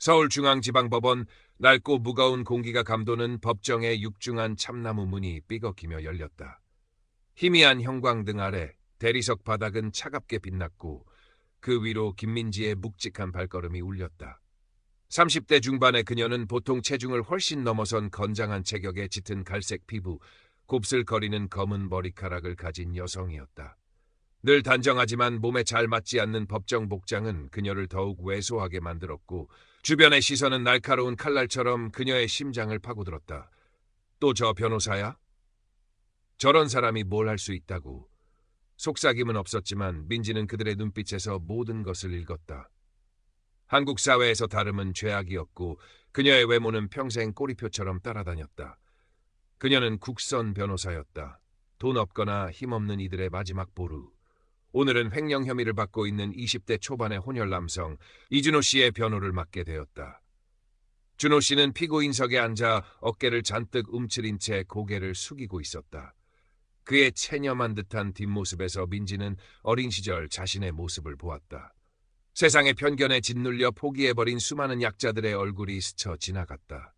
서울중앙지방법원. 낡고 무거운 공기가 감도는 법정의 육중한 참나무 문이 삐걱이며 열렸다. 희미한 형광등 아래 대리석 바닥은 차갑게 빛났고 그 위로 김민지의 묵직한 발걸음이 울렸다. 30대 중반의 그녀는 보통 체중을 훨씬 넘어선 건장한 체격에 짙은 갈색 피부, 곱슬거리는 검은 머리카락을 가진 여성이었다. 늘 단정하지만 몸에 잘 맞지 않는 법정 복장은 그녀를 더욱 왜소하게 만들었고 주변의 시선은 날카로운 칼날처럼 그녀의 심장을 파고들었다. 또 저 변호사야? 저런 사람이 뭘 할 수 있다고. 속삭임은 없었지만 민지는 그들의 눈빛에서 모든 것을 읽었다. 한국 사회에서 다름은 죄악이었고 그녀의 외모는 평생 꼬리표처럼 따라다녔다. 그녀는 국선 변호사였다. 돈 없거나 힘없는 이들의 마지막 보루. 오늘은 횡령 혐의를 받고 있는 20대 초반의 혼혈 남성 이준호 씨의 변호를 맡게 되었다. 준호 씨는 피고인석에 앉아 어깨를 잔뜩 움츠린 채 고개를 숙이고 있었다. 그의 체념한 듯한 뒷모습에서 민지는 어린 시절 자신의 모습을 보았다. 세상의 편견에 짓눌려 포기해버린 수많은 약자들의 얼굴이 스쳐 지나갔다.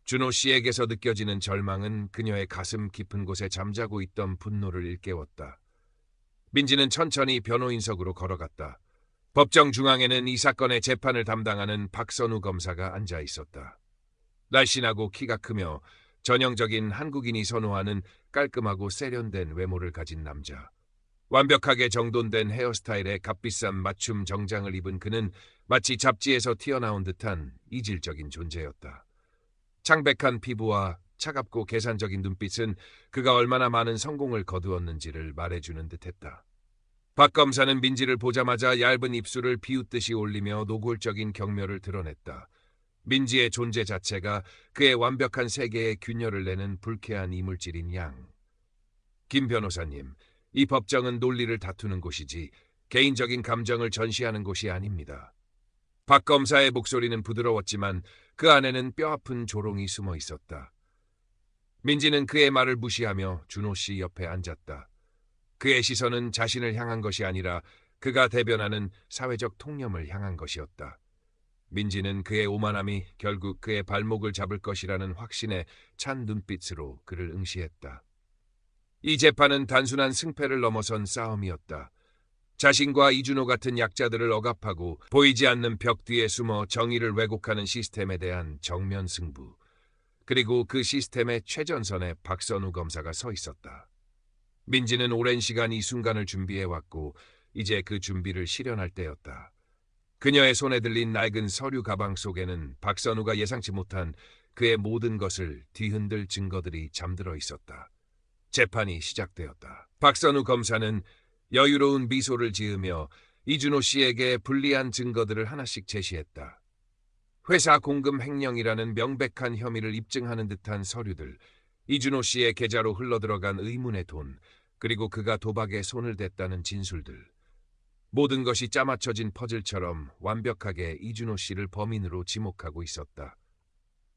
준호 씨에게서 느껴지는 절망은 그녀의 가슴 깊은 곳에 잠자고 있던 분노를 일깨웠다. 민지는 천천히 변호인석으로 걸어갔다. 법정 중앙에는 이 사건의 재판을 담당하는 박선우 검사가 앉아 있었다. 날씬하고 키가 크며 전형적인 한국인이 선호하는 깔끔하고 세련된 외모를 가진 남자. 완벽하게 정돈된 헤어스타일에 값비싼 맞춤 정장을 입은 그는 마치 잡지에서 튀어나온 듯한 이질적인 존재였다. 창백한 피부와 차갑고 계산적인 눈빛은 그가 얼마나 많은 성공을 거두었는지를 말해주는 듯했다. 박 검사는 민지를 보자마자 얇은 입술을 비웃듯이 올리며 노골적인 경멸을 드러냈다. 민지의 존재 자체가 그의 완벽한 세계에 균열을 내는 불쾌한 이물질인 양. 김 변호사님, 이 법정은 논리를 다투는 곳이지 개인적인 감정을 전시하는 곳이 아닙니다. 박 검사의 목소리는 부드러웠지만 그 안에는 뼈아픈 조롱이 숨어 있었다. 민지는 그의 말을 무시하며 준호 씨 옆에 앉았다. 그의 시선은 자신을 향한 것이 아니라 그가 대변하는 사회적 통념을 향한 것이었다. 민지는 그의 오만함이 결국 그의 발목을 잡을 것이라는 확신에 찬 눈빛으로 그를 응시했다. 이 재판은 단순한 승패를 넘어선 싸움이었다. 자신과 이준호 같은 약자들을 억압하고 보이지 않는 벽 뒤에 숨어 정의를 왜곡하는 시스템에 대한 정면 승부. 그리고 그 시스템의 최전선에 박선우 검사가 서 있었다. 민지는 오랜 시간 이 순간을 준비해왔고 이제 그 준비를 실현할 때였다. 그녀의 손에 들린 낡은 서류 가방 속에는 박선우가 예상치 못한 그의 모든 것을 뒤흔들 증거들이 잠들어 있었다. 재판이 시작되었다. 박선우 검사는 여유로운 미소를 지으며 이준호 씨에게 불리한 증거들을 하나씩 제시했다. 회사 공금 횡령이라는 명백한 혐의를 입증하는 듯한 서류들, 이준호 씨의 계좌로 흘러들어간 의문의 돈, 그리고 그가 도박에 손을 댔다는 진술들. 모든 것이 짜맞춰진 퍼즐처럼 완벽하게 이준호 씨를 범인으로 지목하고 있었다.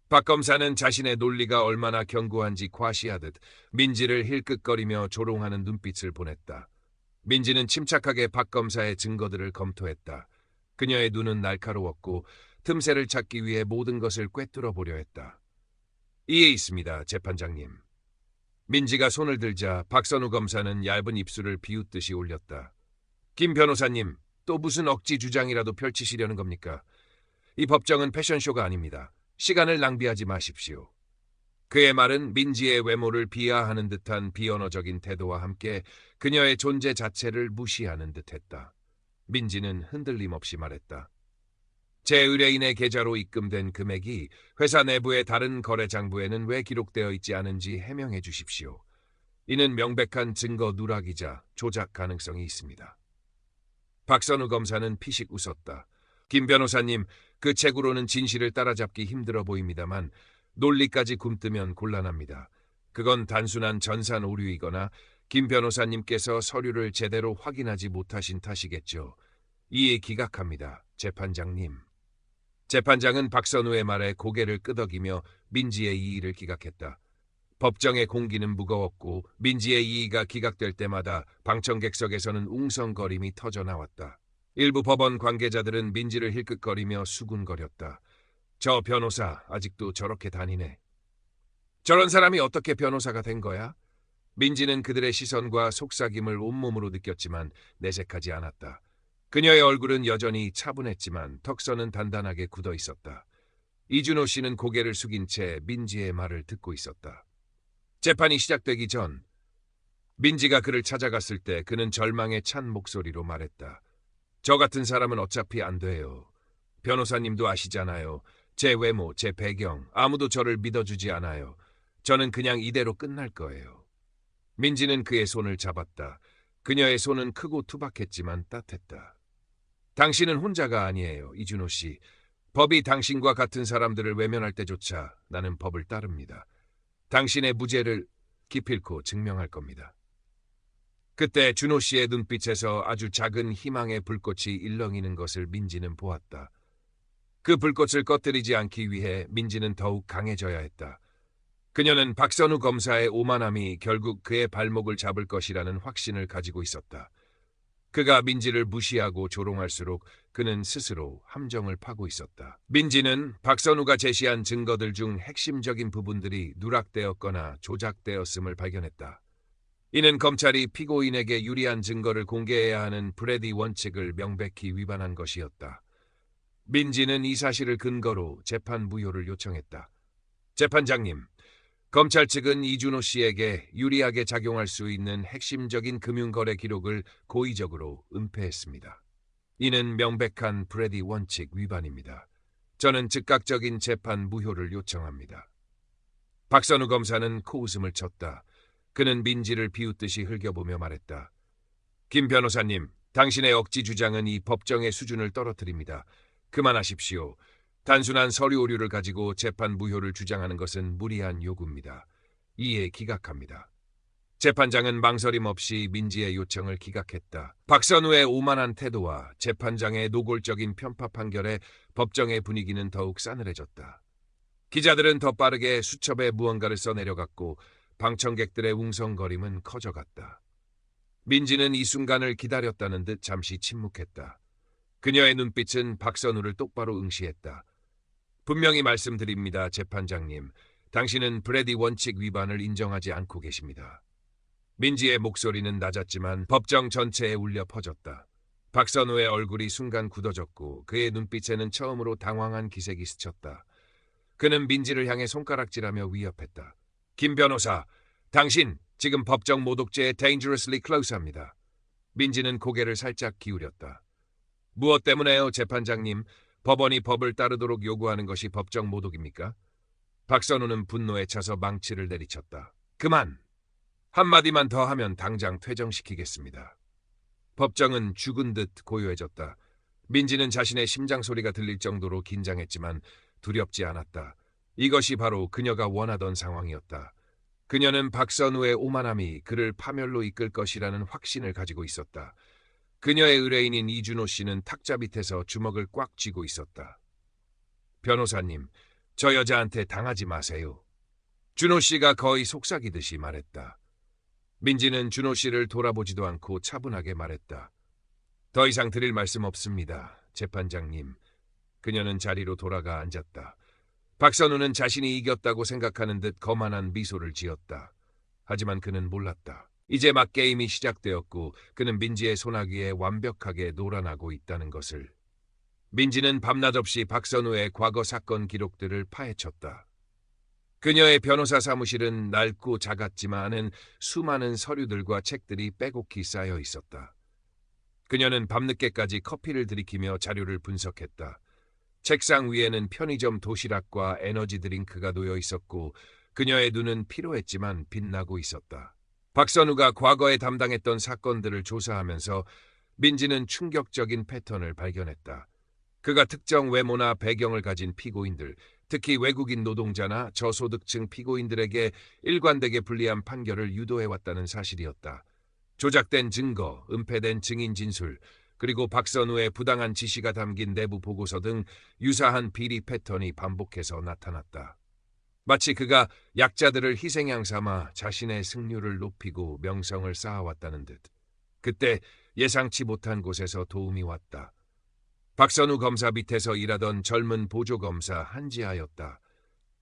박 검사는 자신의 논리가 얼마나 견고한지 과시하듯 민지를 힐끗거리며 조롱하는 눈빛을 보냈다. 민지는 침착하게 박 검사의 증거들을 검토했다. 그녀의 눈은 날카로웠고 틈새를 찾기 위해 모든 것을 꿰뚫어 보려 했다. 이에 있습니다, 재판장님. 민지가 손을 들자 박선우 검사는 얇은 입술을 비웃듯이 올렸다. 김 변호사님, 또 무슨 억지 주장이라도 펼치시려는 겁니까? 이 법정은 패션쇼가 아닙니다. 시간을 낭비하지 마십시오. 그의 말은 민지의 외모를 비하하는 듯한 비언어적인 태도와 함께 그녀의 존재 자체를 무시하는 듯했다. 민지는 흔들림 없이 말했다. 제 의뢰인의 계좌로 입금된 금액이 회사 내부의 다른 거래 장부에는 왜 기록되어 있지 않은지 해명해 주십시오. 이는 명백한 증거 누락이자 조작 가능성이 있습니다. 박선우 검사는 피식 웃었다. 김 변호사님, 그 책으로는 진실을 따라잡기 힘들어 보입니다만 논리까지 굼뜨면 곤란합니다. 그건 단순한 전산 오류이거나 김 변호사님께서 서류를 제대로 확인하지 못하신 탓이겠죠. 이에 기각합니다, 재판장님. 재판장은 박선우의 말에 고개를 끄덕이며 민지의 이의를 기각했다. 법정의 공기는 무거웠고 민지의 이의가 기각될 때마다 방청객석에서는 웅성거림이 터져나왔다. 일부 법원 관계자들은 민지를 힐끗거리며 수군거렸다. 저 변호사 아직도 저렇게 다니네. 저런 사람이 어떻게 변호사가 된 거야? 민지는 그들의 시선과 속삭임을 온몸으로 느꼈지만 내색하지 않았다. 그녀의 얼굴은 여전히 차분했지만 턱선은 단단하게 굳어 있었다. 이준호 씨는 고개를 숙인 채 민지의 말을 듣고 있었다. 재판이 시작되기 전 민지가 그를 찾아갔을 때 그는 절망에 찬 목소리로 말했다. 저 같은 사람은 어차피 안 돼요. 변호사님도 아시잖아요. 제 외모, 제 배경, 아무도 저를 믿어주지 않아요. 저는 그냥 이대로 끝날 거예요. 민지는 그의 손을 잡았다. 그녀의 손은 크고 투박했지만 따뜻했다. 당신은 혼자가 아니에요, 이준호 씨. 법이 당신과 같은 사람들을 외면할 때조차 나는 법을 따릅니다. 당신의 무죄를 기필코 증명할 겁니다. 그때 준호 씨의 눈빛에서 아주 작은 희망의 불꽃이 일렁이는 것을 민지는 보았다. 그 불꽃을 꺼뜨리지 않기 위해 민지는 더욱 강해져야 했다. 그녀는 박선우 검사의 오만함이 결국 그의 발목을 잡을 것이라는 확신을 가지고 있었다. 그가 민지를 무시하고 조롱할수록 그는 스스로 함정을 파고 있었다. 민지는 박선우가 제시한 증거들 중 핵심적인 부분들이 누락되었거나 조작되었음을 발견했다. 이는 검찰이 피고인에게 유리한 증거를 공개해야 하는 브래디 원칙을 명백히 위반한 것이었다. 민지는 이 사실을 근거로 재판 무효를 요청했다. 재판장님, 검찰 측은 이준호 씨에게 유리하게 작용할 수 있는 핵심적인 금융거래 기록을 고의적으로 은폐했습니다. 이는 명백한 브래디 원칙 위반입니다. 저는 즉각적인 재판 무효를 요청합니다. 박선우 검사는 코웃음을 쳤다. 그는 민지를 비웃듯이 흘겨보며 말했다. 김 변호사님, 당신의 억지 주장은 이 법정의 수준을 떨어뜨립니다. 그만하십시오. 단순한 서류 오류를 가지고 재판 무효를 주장하는 것은 무리한 요구입니다. 이에 기각합니다. 재판장은 망설임 없이 민지의 요청을 기각했다. 박선우의 오만한 태도와 재판장의 노골적인 편파 판결에 법정의 분위기는 더욱 싸늘해졌다. 기자들은 더 빠르게 수첩에 무언가를 써내려갔고 방청객들의 웅성거림은 커져갔다. 민지는 이 순간을 기다렸다는 듯 잠시 침묵했다. 그녀의 눈빛은 박선우를 똑바로 응시했다. 분명히 말씀드립니다, 재판장님. 당신은 브래디 원칙 위반을 인정하지 않고 계십니다. 민지의 목소리는 낮았지만 법정 전체에 울려 퍼졌다. 박선우의 얼굴이 순간 굳어졌고 그의 눈빛에는 처음으로 당황한 기색이 스쳤다. 그는 민지를 향해 손가락질하며 위협했다. 김 변호사, 당신 지금 법정 모독죄에 dangerously close합니다. 민지는 고개를 살짝 기울였다. 무엇 때문에요, 재판장님? 법원이 법을 따르도록 요구하는 것이 법정 모독입니까? 박선우는 분노에 차서 망치를 내리쳤다. 그만! 한마디만 더 하면 당장 퇴정시키겠습니다. 법정은 죽은 듯 고요해졌다. 민지는 자신의 심장 소리가 들릴 정도로 긴장했지만 두렵지 않았다. 이것이 바로 그녀가 원하던 상황이었다. 그녀는 박선우의 오만함이 그를 파멸로 이끌 것이라는 확신을 가지고 있었다. 그녀의 의뢰인인 이준호 씨는 탁자 밑에서 주먹을 꽉 쥐고 있었다. 변호사님, 저 여자한테 당하지 마세요. 준호 씨가 거의 속삭이듯이 말했다. 민지는 준호 씨를 돌아보지도 않고 차분하게 말했다. 더 이상 드릴 말씀 없습니다, 재판장님. 그녀는 자리로 돌아가 앉았다. 박선우는 자신이 이겼다고 생각하는 듯 거만한 미소를 지었다. 하지만 그는 몰랐다. 이제 막 게임이 시작되었고 그는 민지의 소나기에 완벽하게 놀아나고 있다는 것을. 민지는 밤낮 없이 박선우의 과거 사건 기록들을 파헤쳤다. 그녀의 변호사 사무실은 낡고 작았지만은 수많은 서류들과 책들이 빼곡히 쌓여 있었다. 그녀는 밤늦게까지 커피를 들이키며 자료를 분석했다. 책상 위에는 편의점 도시락과 에너지 드링크가 놓여 있었고 그녀의 눈은 피로했지만 빛나고 있었다. 박선우가 과거에 담당했던 사건들을 조사하면서 민지는 충격적인 패턴을 발견했다. 그가 특정 외모나 배경을 가진 피고인들, 특히 외국인 노동자나 저소득층 피고인들에게 일관되게 불리한 판결을 유도해왔다는 사실이었다. 조작된 증거, 은폐된 증인 진술, 그리고 박선우의 부당한 지시가 담긴 내부 보고서 등 유사한 비리 패턴이 반복해서 나타났다. 마치 그가 약자들을 희생양 삼아 자신의 승률을 높이고 명성을 쌓아왔다는 듯. 그때 예상치 못한 곳에서 도움이 왔다. 박선우 검사 밑에서 일하던 젊은 보조검사 한지아였다.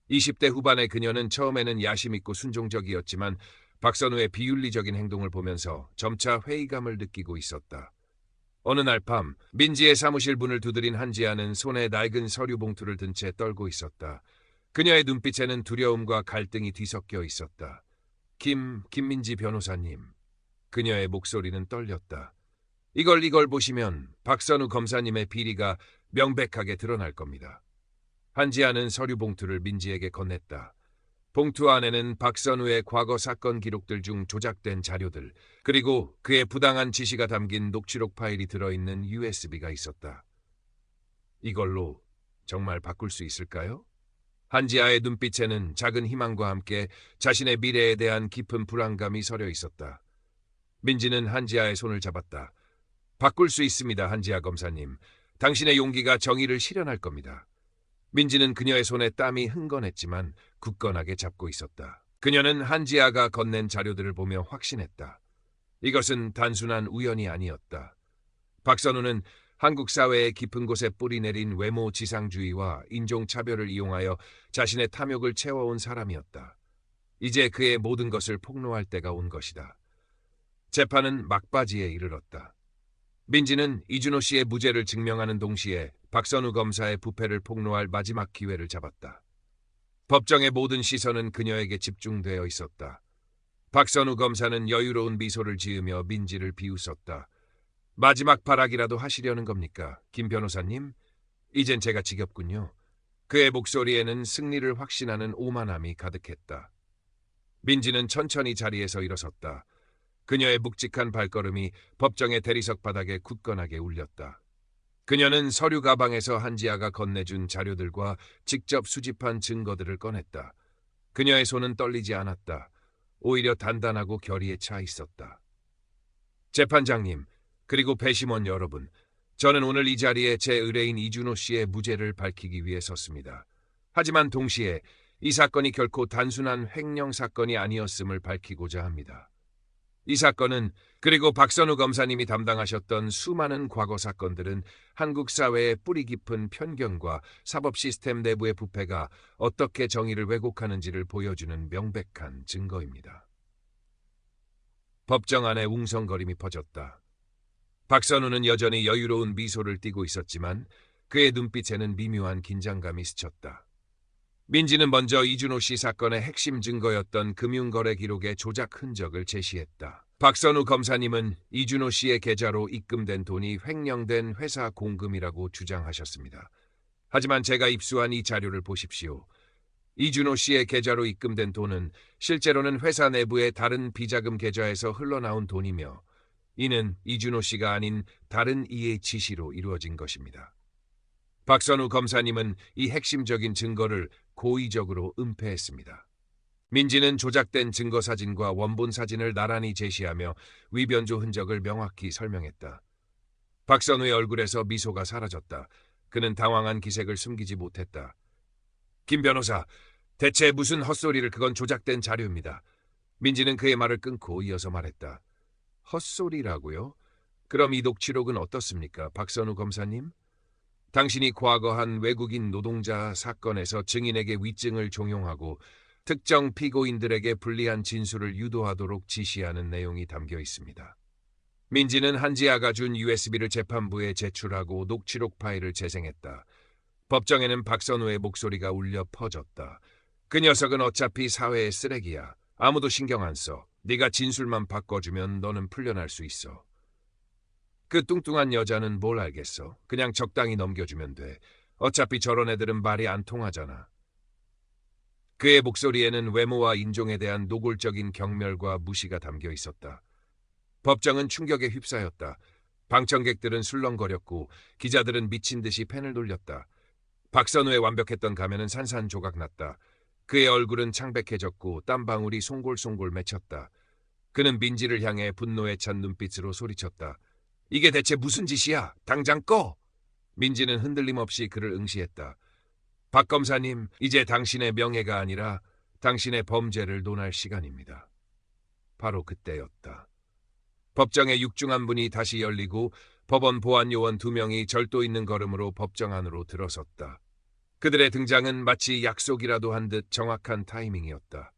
20대 후반의 그녀는 처음에는 야심 있고 순종적이었지만 박선우의 비윤리적인 행동을 보면서 점차 회의감을 느끼고 있었다. 어느 날 밤 민지의 사무실 문을 두드린 한지아는 손에 낡은 서류 봉투를 든 채 떨고 있었다. 그녀의 눈빛에는 두려움과 갈등이 뒤섞여 있었다. 김민지 변호사님. 그녀의 목소리는 떨렸다. 이걸 보시면 박선우 검사님의 비리가 명백하게 드러날 겁니다. 한지아는 서류 봉투를 민지에게 건넸다. 봉투 안에는 박선우의 과거 사건 기록들 중 조작된 자료들, 그리고 그의 부당한 지시가 담긴 녹취록 파일이 들어있는 USB가 있었다. 이걸로 정말 바꿀 수 있을까요? 한지아의 눈빛에는 작은 희망과 함께 자신의 미래에 대한 깊은 불안감이 서려 있었다. 민지는 한지아의 손을 잡았다. 바꿀 수 있습니다, 한지아 검사님. 당신의 용기가 정의를 실현할 겁니다. 민지는 그녀의 손에 땀이 흥건했지만 굳건하게 잡고 있었다. 그녀는 한지아가 건넨 자료들을 보며 확신했다. 이것은 단순한 우연이 아니었다. 박선우는 한국 사회의 깊은 곳에 뿌리내린 외모 지상주의와 인종차별을 이용하여 자신의 탐욕을 채워온 사람이었다. 이제 그의 모든 것을 폭로할 때가 온 것이다. 재판은 막바지에 이르렀다. 민지는 이준호 씨의 무죄를 증명하는 동시에 박선우 검사의 부패를 폭로할 마지막 기회를 잡았다. 법정의 모든 시선은 그녀에게 집중되어 있었다. 박선우 검사는 여유로운 미소를 지으며 민지를 비웃었다. 마지막 발악이라도 하시려는 겁니까, 김 변호사님? 이젠 제가 지겹군요. 그의 목소리에는 승리를 확신하는 오만함이 가득했다. 민지는 천천히 자리에서 일어섰다. 그녀의 묵직한 발걸음이 법정의 대리석 바닥에 굳건하게 울렸다. 그녀는 서류 가방에서 한지아가 건네준 자료들과 직접 수집한 증거들을 꺼냈다. 그녀의 손은 떨리지 않았다. 오히려 단단하고 결의에 차 있었다. 재판장님, 그리고 배심원 여러분, 저는 오늘 이 자리에 제 의뢰인 이준호 씨의 무죄를 밝히기 위해 섰습니다. 하지만 동시에 이 사건이 결코 단순한 횡령 사건이 아니었음을 밝히고자 합니다. 이 사건은, 그리고 박선우 검사님이 담당하셨던 수많은 과거 사건들은 한국 사회의 뿌리 깊은 편견과 사법 시스템 내부의 부패가 어떻게 정의를 왜곡하는지를 보여주는 명백한 증거입니다. 법정 안에 웅성거림이 퍼졌다. 박선우는 여전히 여유로운 미소를 띠고 있었지만 그의 눈빛에는 미묘한 긴장감이 스쳤다. 민지는 먼저 이준호 씨 사건의 핵심 증거였던 금융거래 기록의 조작 흔적을 제시했다. 박선우 검사님은 이준호 씨의 계좌로 입금된 돈이 횡령된 회사 공금이라고 주장하셨습니다. 하지만 제가 입수한 이 자료를 보십시오. 이준호 씨의 계좌로 입금된 돈은 실제로는 회사 내부의 다른 비자금 계좌에서 흘러나온 돈이며 이는 이준호 씨가 아닌 다른 이의 지시로 이루어진 것입니다. 박선우 검사님은 이 핵심적인 증거를 고의적으로 은폐했습니다. 민지는 조작된 증거 사진과 원본 사진을 나란히 제시하며 위변조 흔적을 명확히 설명했다. 박선우의 얼굴에서 미소가 사라졌다. 그는 당황한 기색을 숨기지 못했다. 김 변호사, 대체 무슨 헛소리를, 그건 조작된 자료입니다. 민지는 그의 말을 끊고 이어서 말했다. 헛소리라고요? 그럼 이 녹취록은 어떻습니까, 박선우 검사님? 당신이 과거 한 외국인 노동자 사건에서 증인에게 위증을 종용하고 특정 피고인들에게 불리한 진술을 유도하도록 지시하는 내용이 담겨 있습니다. 민지는 한지아가 준 USB를 재판부에 제출하고 녹취록 파일을 재생했다. 법정에는 박선우의 목소리가 울려 퍼졌다. 그 녀석은 어차피 사회의 쓰레기야. 아무도 신경 안 써. 네가 진술만 바꿔주면 너는 풀려날 수 있어. 그 뚱뚱한 여자는 뭘 알겠어. 그냥 적당히 넘겨주면 돼. 어차피 저런 애들은 말이 안 통하잖아. 그의 목소리에는 외모와 인종에 대한 노골적인 경멸과 무시가 담겨 있었다. 법정은 충격에 휩싸였다. 방청객들은 술렁거렸고 기자들은 미친 듯이 펜을 돌렸다. 박선우의 완벽했던 가면은 산산조각났다. 그의 얼굴은 창백해졌고 땀방울이 송골송골 맺혔다. 그는 민지를 향해 분노에 찬 눈빛으로 소리쳤다. 이게 대체 무슨 짓이야? 당장 꺼! 민지는 흔들림 없이 그를 응시했다. 박 검사님, 이제 당신의 명예가 아니라 당신의 범죄를 논할 시간입니다. 바로 그때였다. 법정의 육중한 문이 다시 열리고 법원 보안 요원 2명이 절도 있는 걸음으로 법정 안으로 들어섰다. 그들의 등장은 마치 약속이라도 한 듯 정확한 타이밍이었다.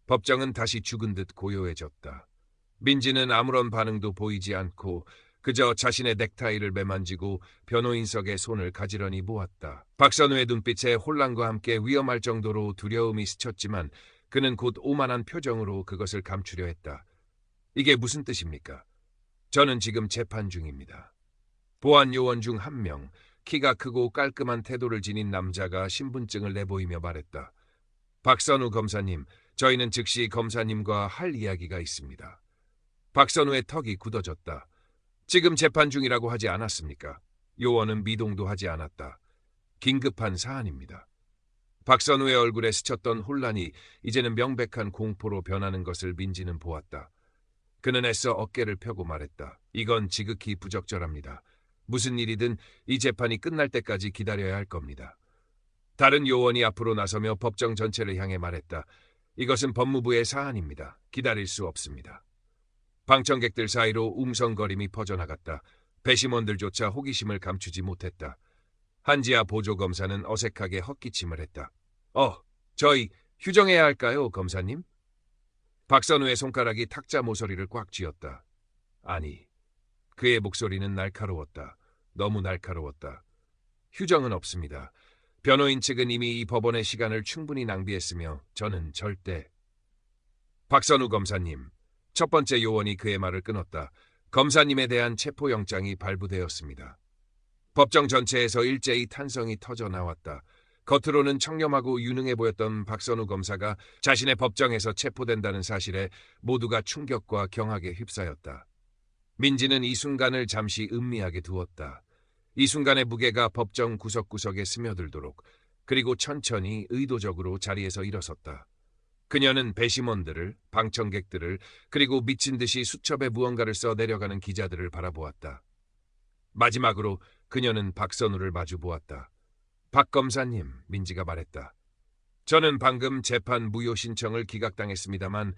법정은 다시 죽은 듯 고요해졌다. 민지는 아무런 반응도 보이지 않고 그저 자신의 넥타이를 매만지고 변호인석에 손을 가지런히 모았다. 박선우의 눈빛에 혼란과 함께 위험할 정도로 두려움이 스쳤지만 그는 곧 오만한 표정으로 그것을 감추려 했다. 이게 무슨 뜻입니까? 저는 지금 재판 중입니다. 보안 요원 중 한 명, 키가 크고 깔끔한 태도를 지닌 남자가 신분증을 내보이며 말했다. 박선우 검사님, 저희는 즉시 검사님과 할 이야기가 있습니다. 박선우의 턱이 굳어졌다. 지금 재판 중이라고 하지 않았습니까? 요원은 미동도 하지 않았다. 긴급한 사안입니다. 박선우의 얼굴에 스쳤던 혼란이 이제는 명백한 공포로 변하는 것을 민지는 보았다. 그는 애써 어깨를 펴고 말했다. 이건 지극히 부적절합니다. 무슨 일이든 이 재판이 끝날 때까지 기다려야 할 겁니다. 다른 요원이 앞으로 나서며 법정 전체를 향해 말했다. 이것은 법무부의 사안입니다. 기다릴 수 없습니다. 방청객들 사이로 웅성거림이 퍼져나갔다. 배심원들조차 호기심을 감추지 못했다. 한지아 보조검사는 어색하게 헛기침을 했다. 저희 휴정해야 할까요, 검사님? 박선우의 손가락이 탁자 모서리를 꽉 쥐었다. 아니, 그의 목소리는 날카로웠다. 너무 날카로웠다. 휴정은 없습니다. 변호인 측은 이미 이 법원의 시간을 충분히 낭비했으며 저는 절대... 박선우 검사님, 첫 번째 요원이 그의 말을 끊었다. 검사님에 대한 체포영장이 발부되었습니다. 법정 전체에서 일제히 탄성이 터져 나왔다. 겉으로는 청렴하고 유능해 보였던 박선우 검사가 자신의 법정에서 체포된다는 사실에 모두가 충격과 경악에 휩싸였다. 민지는 이 순간을 잠시 음미하게 두었다. 이 순간의 무게가 법정 구석구석에 스며들도록, 그리고 천천히 의도적으로 자리에서 일어섰다. 그녀는 배심원들을, 방청객들을, 그리고 미친 듯이 수첩에 무언가를 써 내려가는 기자들을 바라보았다. 마지막으로 그녀는 박선우를 마주보았다. 박 검사님, 민지가 말했다. 저는 방금 재판 무효 신청을 기각당했습니다만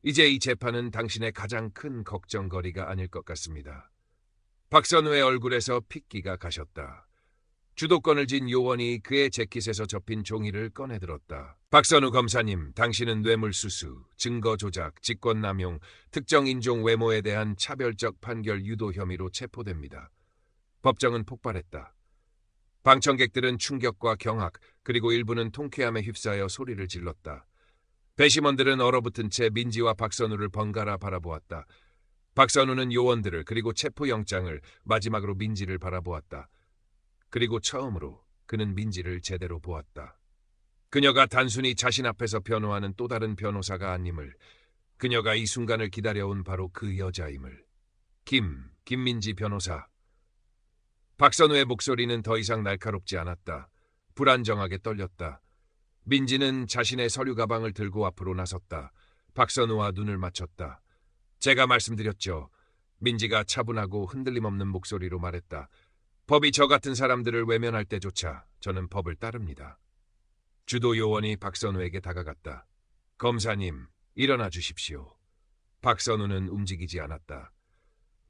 이제 이 재판은 당신의 가장 큰 걱정거리가 아닐 것 같습니다. 박선우의 얼굴에서 핏기가 가셨다. 주도권을 쥔 요원이 그의 재킷에서 접힌 종이를 꺼내들었다. 박선우 검사님, 당신은 뇌물수수, 증거조작, 직권남용, 특정 인종 외모에 대한 차별적 판결 유도 혐의로 체포됩니다. 법정은 폭발했다. 방청객들은 충격과 경악, 그리고 일부는 통쾌함에 휩싸여 소리를 질렀다. 배심원들은 얼어붙은 채 민지와 박선우를 번갈아 바라보았다. 박선우는 요원들을, 그리고 체포영장을, 마지막으로 민지를 바라보았다. 그리고 처음으로 그는 민지를 제대로 보았다. 그녀가 단순히 자신 앞에서 변호하는 또 다른 변호사가 아님을, 그녀가 이 순간을 기다려온 바로 그 여자임을. 김민지 변호사. 박선우의 목소리는 더 이상 날카롭지 않았다. 불안정하게 떨렸다. 민지는 자신의 서류 가방을 들고 앞으로 나섰다. 박선우와 눈을 맞췄다. 제가 말씀드렸죠. 민지가 차분하고 흔들림 없는 목소리로 말했다. 법이 저 같은 사람들을 외면할 때조차 저는 법을 따릅니다. 주도 요원이 박선우에게 다가갔다. 검사님, 일어나 주십시오. 박선우는 움직이지 않았다.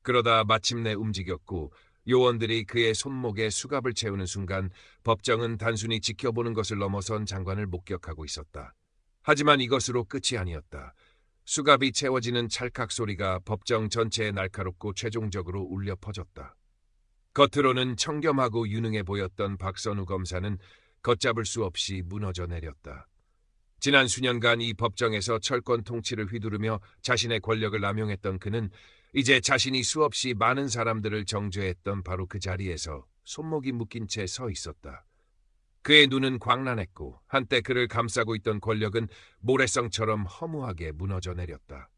그러다 마침내 움직였고 요원들이 그의 손목에 수갑을 채우는 순간 법정은 단순히 지켜보는 것을 넘어선 장관을 목격하고 있었다. 하지만 이것으로 끝이 아니었다. 수갑이 채워지는 찰칵 소리가 법정 전체에 날카롭고 최종적으로 울려 퍼졌다. 겉으로는 청렴하고 유능해 보였던 박선우 검사는 걷잡을 수 없이 무너져 내렸다. 지난 수년간 이 법정에서 철권 통치를 휘두르며 자신의 권력을 남용했던 그는 이제 자신이 수없이 많은 사람들을 정죄했던 바로 그 자리에서 손목이 묶인 채 서 있었다. 그의 눈은 광란했고 한때 그를 감싸고 있던 권력은 모래성처럼 허무하게 무너져 내렸다.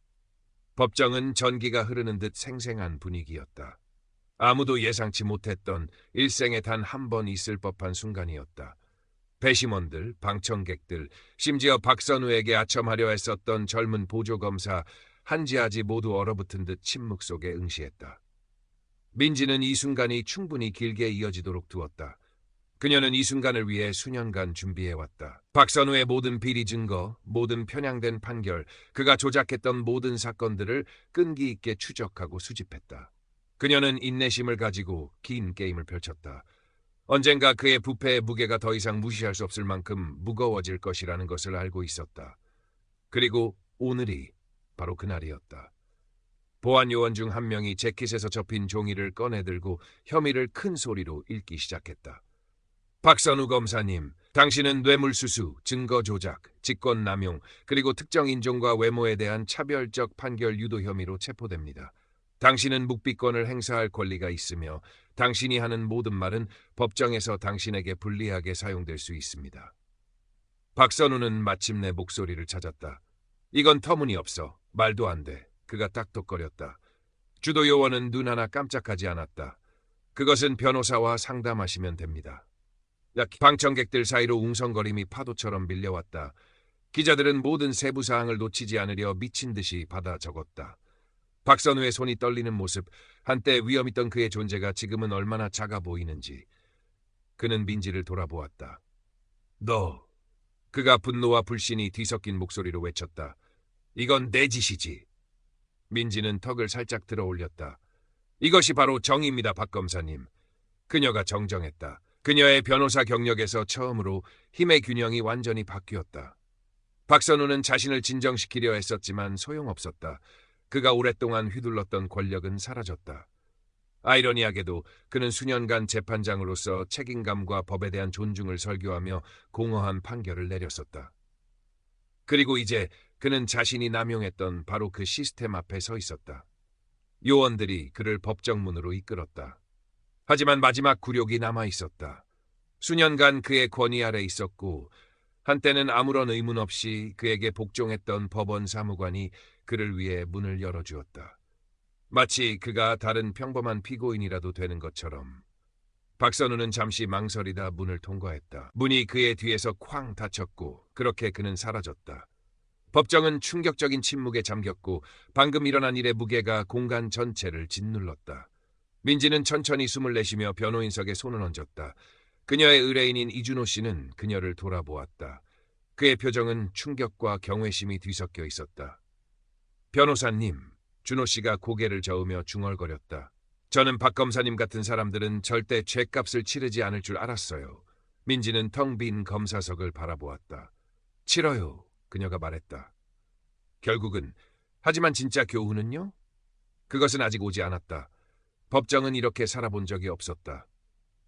법정은 전기가 흐르는 듯 생생한 분위기였다. 아무도 예상치 못했던 일생에 단 한 번 있을 법한 순간이었다. 배심원들, 방청객들, 심지어 박선우에게 아첨하려 했었던 젊은 보조검사 한지아지 모두 얼어붙은 듯 침묵 속에 응시했다. 민지는 이 순간이 충분히 길게 이어지도록 두었다. 그녀는 이 순간을 위해 수년간 준비해왔다. 박선우의 모든 비리 증거, 모든 편향된 판결, 그가 조작했던 모든 사건들을 끈기 있게 추적하고 수집했다. 그녀는 인내심을 가지고 긴 게임을 펼쳤다. 언젠가 그의 부패의 무게가 더 이상 무시할 수 없을 만큼 무거워질 것이라는 것을 알고 있었다. 그리고 오늘이 바로 그날이었다. 보안 요원 중 한 명이 재킷에서 접힌 종이를 꺼내들고 혐의를 큰 소리로 읽기 시작했다. 박선우 검사님, 당신은 뇌물수수, 증거 조작, 직권남용, 그리고 특정 인종과 외모에 대한 차별적 판결 유도 혐의로 체포됩니다. 당신은 묵비권을 행사할 권리가 있으며 당신이 하는 모든 말은 법정에서 당신에게 불리하게 사용될 수 있습니다. 박선우는 마침내 목소리를 찾았다. 이건 터무니없어. 말도 안 돼. 그가 딱똑거렸다. 주도 요원은 눈 하나 깜짝하지 않았다. 그것은 변호사와 상담하시면 됩니다. 방청객들 사이로 웅성거림이 파도처럼 밀려왔다. 기자들은 모든 세부 사항을 놓치지 않으려 미친 듯이 받아 적었다. 박선우의 손이 떨리는 모습, 한때 위험했던 그의 존재가 지금은 얼마나 작아 보이는지. 그는 민지를 돌아보았다. 너. 그가 분노와 불신이 뒤섞인 목소리로 외쳤다. 이건 내 짓이지. 민지는 턱을 살짝 들어 올렸다. 이것이 바로 정의입니다, 박 검사님. 그녀가 정정했다. 그녀의 변호사 경력에서 처음으로 힘의 균형이 완전히 바뀌었다. 박선우는 자신을 진정시키려 했었지만 소용없었다. 그가 오랫동안 휘둘렀던 권력은 사라졌다. 아이러니하게도 그는 수년간 재판장으로서 책임감과 법에 대한 존중을 설교하며 공허한 판결을 내렸었다. 그리고 이제 그는 자신이 남용했던 바로 그 시스템 앞에 서 있었다. 요원들이 그를 법정문으로 이끌었다. 하지만 마지막 굴욕이 남아 있었다. 수년간 그의 권위 아래 있었고 한때는 아무런 의문 없이 그에게 복종했던 법원 사무관이 그를 위해 문을 열어주었다. 마치 그가 다른 평범한 피고인이라도 되는 것처럼. 박선우는 잠시 망설이다 문을 통과했다. 문이 그의 뒤에서 쾅 닫혔고 그렇게 그는 사라졌다. 법정은 충격적인 침묵에 잠겼고 방금 일어난 일의 무게가 공간 전체를 짓눌렀다. 민지는 천천히 숨을 내쉬며 변호인석에 손을 얹었다. 그녀의 의뢰인인 이준호 씨는 그녀를 돌아보았다. 그의 표정은 충격과 경외심이 뒤섞여 있었다. 변호사님, 준호 씨가 고개를 저으며 중얼거렸다. 저는 박 검사님 같은 사람들은 절대 죗값을 치르지 않을 줄 알았어요. 민지는 텅 빈 검사석을 바라보았다. 치러요, 그녀가 말했다. 결국은, 하지만 진짜 교훈은요? 그것은 아직 오지 않았다. 법정은 이렇게 살아본 적이 없었다.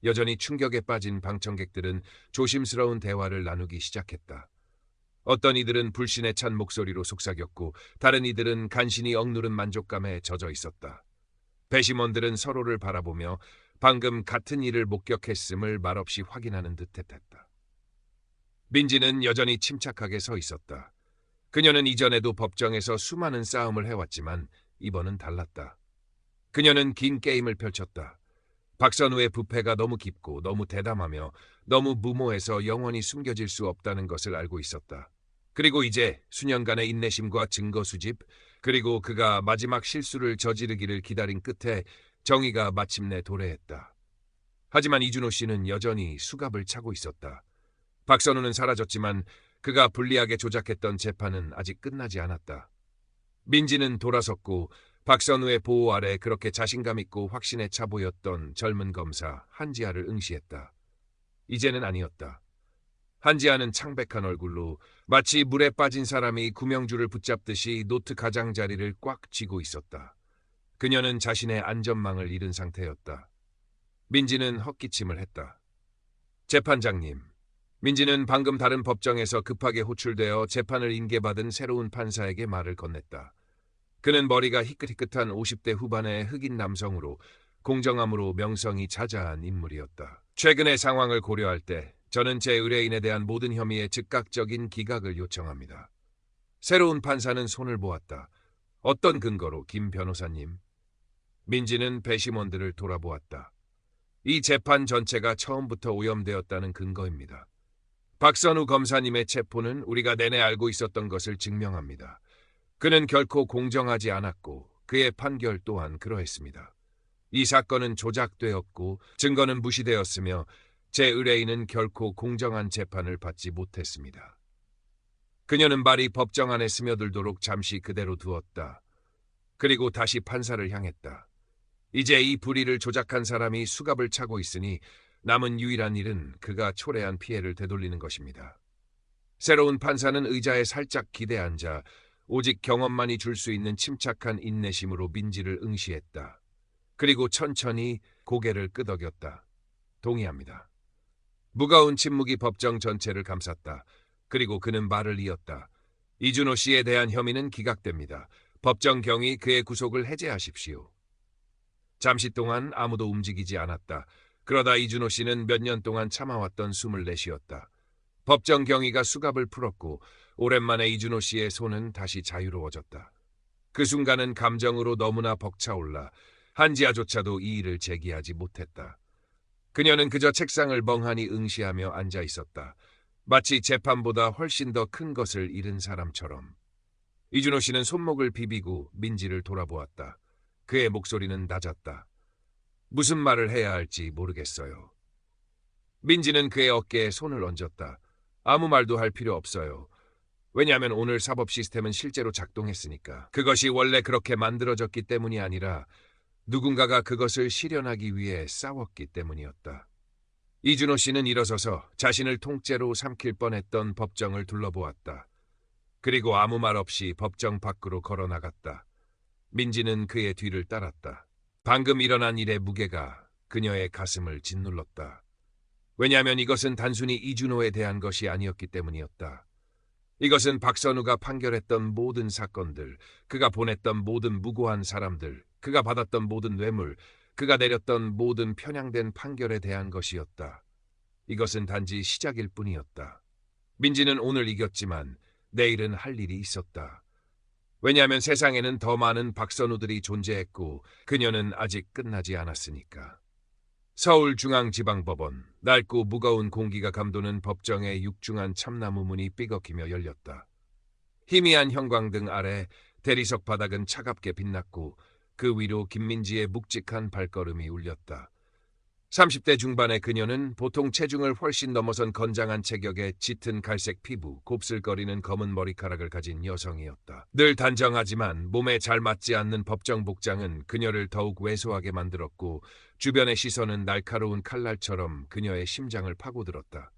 여전히 충격에 빠진 방청객들은 조심스러운 대화를 나누기 시작했다. 어떤 이들은 불신에 찬 목소리로 속삭였고 다른 이들은 간신히 억누른 만족감에 젖어 있었다. 배심원들은 서로를 바라보며 방금 같은 일을 목격했음을 말없이 확인하는 듯했다. 민지는 여전히 침착하게 서 있었다. 그녀는 이전에도 법정에서 수많은 싸움을 해왔지만 이번은 달랐다. 그녀는 긴 게임을 펼쳤다. 박선우의 부패가 너무 깊고 너무 대담하며 너무 무모해서 영원히 숨겨질 수 없다는 것을 알고 있었다. 그리고 이제 수년간의 인내심과 증거 수집, 그리고 그가 마지막 실수를 저지르기를 기다린 끝에 정의가 마침내 도래했다. 하지만 이준호 씨는 여전히 수갑을 차고 있었다. 박선우는 사라졌지만 그가 불리하게 조작했던 재판은 아직 끝나지 않았다. 민지는 돌아섰고 박선우의 보호 아래 그렇게 자신감 있고 확신에 차 보였던 젊은 검사 한지아를 응시했다. 이제는 아니었다. 한지아는 창백한 얼굴로 마치 물에 빠진 사람이 구명줄을 붙잡듯이 노트 가장자리를 꽉 쥐고 있었다. 그녀는 자신의 안전망을 잃은 상태였다. 민지는 헛기침을 했다. 재판장님, 민지는 방금 다른 법정에서 급하게 호출되어 재판을 인계받은 새로운 판사에게 말을 건넸다. 그는 머리가 희끗희끗한 50대 후반의 흑인 남성으로 공정함으로 명성이 자자한 인물이었다. 최근의 상황을 고려할 때 저는 제 의뢰인에 대한 모든 혐의에 즉각적인 기각을 요청합니다. 새로운 판사는 손을 모았다. 어떤 근거로, 김 변호사님? 민지는 배심원들을 돌아보았다. 이 재판 전체가 처음부터 오염되었다는 근거입니다. 박선우 검사님의 체포는 우리가 내내 알고 있었던 것을 증명합니다. 그는 결코 공정하지 않았고 그의 판결 또한 그러했습니다. 이 사건은 조작되었고 증거는 무시되었으며 제 의뢰인은 결코 공정한 재판을 받지 못했습니다. 그녀는 말이 법정 안에 스며들도록 잠시 그대로 두었다. 그리고 다시 판사를 향했다. 이제 이 불의를 조작한 사람이 수갑을 차고 있으니 남은 유일한 일은 그가 초래한 피해를 되돌리는 것입니다. 새로운 판사는 의자에 살짝 기대 앉아 오직 경험만이 줄 수 있는 침착한 인내심으로 민지를 응시했다. 그리고 천천히 고개를 끄덕였다. 동의합니다. 무거운 침묵이 법정 전체를 감쌌다. 그리고 그는 말을 이었다. 이준호 씨에 대한 혐의는 기각됩니다. 법정 경위 그의 구속을 해제하십시오. 잠시 동안 아무도 움직이지 않았다. 그러다 이준호 씨는 몇 년 동안 참아왔던 숨을 내쉬었다. 법정 경위가 수갑을 풀었고 오랜만에 이준호 씨의 손은 다시 자유로워졌다. 그 순간은 감정으로 너무나 벅차올라 한지아조차도 이의를 제기하지 못했다. 그녀는 그저 책상을 멍하니 응시하며 앉아 있었다. 마치 재판보다 훨씬 더 큰 것을 잃은 사람처럼. 이준호 씨는 손목을 비비고 민지를 돌아보았다. 그의 목소리는 낮았다. 무슨 말을 해야 할지 모르겠어요. 민지는 그의 어깨에 손을 얹었다. 아무 말도 할 필요 없어요. 왜냐하면 오늘 사법 시스템은 실제로 작동했으니까. 그것이 원래 그렇게 만들어졌기 때문이 아니라 누군가가 그것을 실현하기 위해 싸웠기 때문이었다. 이준호 씨는 일어서서 자신을 통째로 삼킬 뻔했던 법정을 둘러보았다. 그리고 아무 말 없이 법정 밖으로 걸어나갔다. 민지는 그의 뒤를 따랐다. 방금 일어난 일의 무게가 그녀의 가슴을 짓눌렀다. 왜냐하면 이것은 단순히 이준호에 대한 것이 아니었기 때문이었다. 이것은 박선우가 판결했던 모든 사건들, 그가 보냈던 모든 무고한 사람들, 그가 받았던 모든 뇌물, 그가 내렸던 모든 편향된 판결에 대한 것이었다. 이것은 단지 시작일 뿐이었다. 민지는 오늘 이겼지만 내일은 할 일이 있었다. 왜냐하면 세상에는 더 많은 박선우들이 존재했고 그녀는 아직 끝나지 않았으니까. 서울중앙지방법원, 낡고 무거운 공기가 감도는 법정의 육중한 참나무 문이 삐걱이며 열렸다. 희미한 형광등 아래 대리석 바닥은 차갑게 빛났고 그 위로 김민지의 묵직한 발걸음이 울렸다. 30대 중반의 그녀는 보통 체중을 훨씬 넘어선 건장한 체격에 짙은 갈색 피부, 곱슬거리는 검은 머리카락을 가진 여성이었다. 늘 단정하지만 몸에 잘 맞지 않는 법정 복장은 그녀를 더욱 왜소하게 만들었고 주변의 시선은 날카로운 칼날처럼 그녀의 심장을 파고들었다.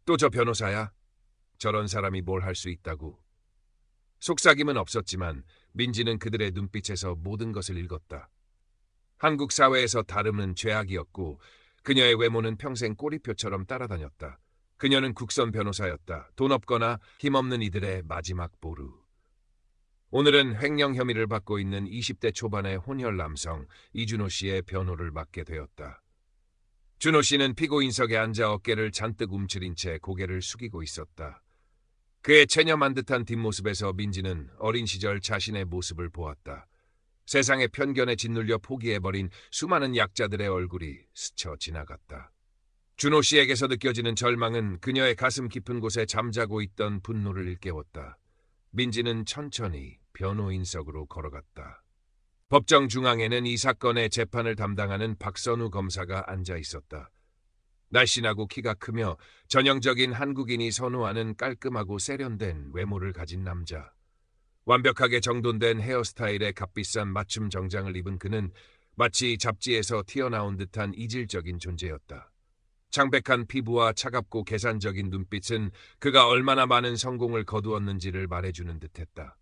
또 저 변호사야? 저런 사람이 뭘 할 수 있다고. 속삭임은 없었지만 민지는 그들의 눈빛에서 모든 것을 읽었다. 한국 사회에서 다름은 죄악이었고 그녀의 외모는 평생 꼬리표처럼 따라다녔다. 그녀는 국선 변호사였다. 돈 없거나 힘없는 이들의 마지막 보루. 오늘은 횡령 혐의를 받고 있는 20대 초반의 혼혈 남성 이준호 씨의 변호를 맡게 되었다. 준호 씨는 피고인석에 앉아 어깨를 잔뜩 움츠린 채 고개를 숙이고 있었다. 그의 체념한 듯한 뒷모습에서 민지는 어린 시절 자신의 모습을 보았다. 세상의 편견에 짓눌려 포기해버린 수많은 약자들의 얼굴이 스쳐 지나갔다. 준호 씨에게서 느껴지는 절망은 그녀의 가슴 깊은 곳에 잠자고 있던 분노를 일깨웠다. 민지는 천천히 변호인석으로 걸어갔다. 법정 중앙에는 이 사건의 재판을 담당하는 박선우 검사가 앉아 있었다. 날씬하고 키가 크며 전형적인 한국인이 선호하는 깔끔하고 세련된 외모를 가진 남자. 완벽하게 정돈된 헤어스타일에 값비싼 맞춤 정장을 입은 그는 마치 잡지에서 튀어나온 듯한 이질적인 존재였다. 창백한 피부와 차갑고 계산적인 눈빛은 그가 얼마나 많은 성공을 거두었는지를 말해주는 듯했다.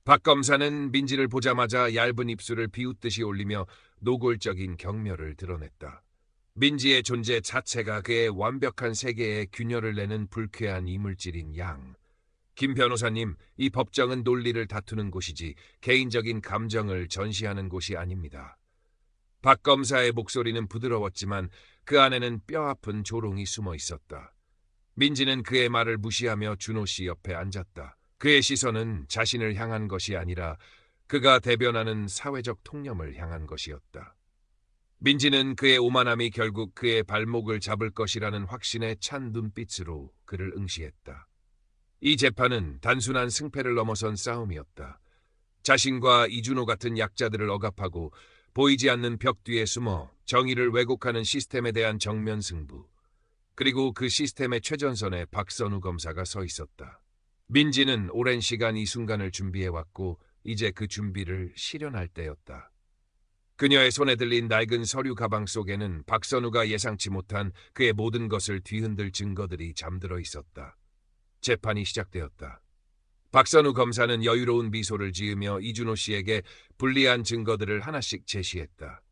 박 검사는 민지를 보자마자 얇은 입술을 비웃듯이 올리며 노골적인 경멸을 드러냈다. 민지의 존재 자체가 그의 완벽한 세계에 균열을 내는 불쾌한 이물질인 양. 김 변호사님, 이 법정은 논리를 다투는 곳이지 개인적인 감정을 전시하는 곳이 아닙니다. 박 검사의 목소리는 부드러웠지만 그 안에는 뼈아픈 조롱이 숨어 있었다. 민지는 그의 말을 무시하며 준호 씨 옆에 앉았다. 그의 시선은 자신을 향한 것이 아니라 그가 대변하는 사회적 통념을 향한 것이었다. 민지는 그의 오만함이 결국 그의 발목을 잡을 것이라는 확신에 찬 눈빛으로 그를 응시했다. 이 재판은 단순한 승패를 넘어선 싸움이었다. 자신과 이준호 같은 약자들을 억압하고 보이지 않는 벽 뒤에 숨어 정의를 왜곡하는 시스템에 대한 정면 승부. 그리고 그 시스템의 최전선에 박선우 검사가 서 있었다. 민지는 오랜 시간 이 순간을 준비해왔고 이제 그 준비를 실현할 때였다. 그녀의 손에 들린 낡은 서류 가방 속에는 박선우가 예상치 못한 그의 모든 것을 뒤흔들 증거들이 잠들어 있었다. 재판이 시작되었다. 박선우 검사는 여유로운 미소를 지으며 이준호 씨에게 불리한 증거들을 하나씩 제시했다.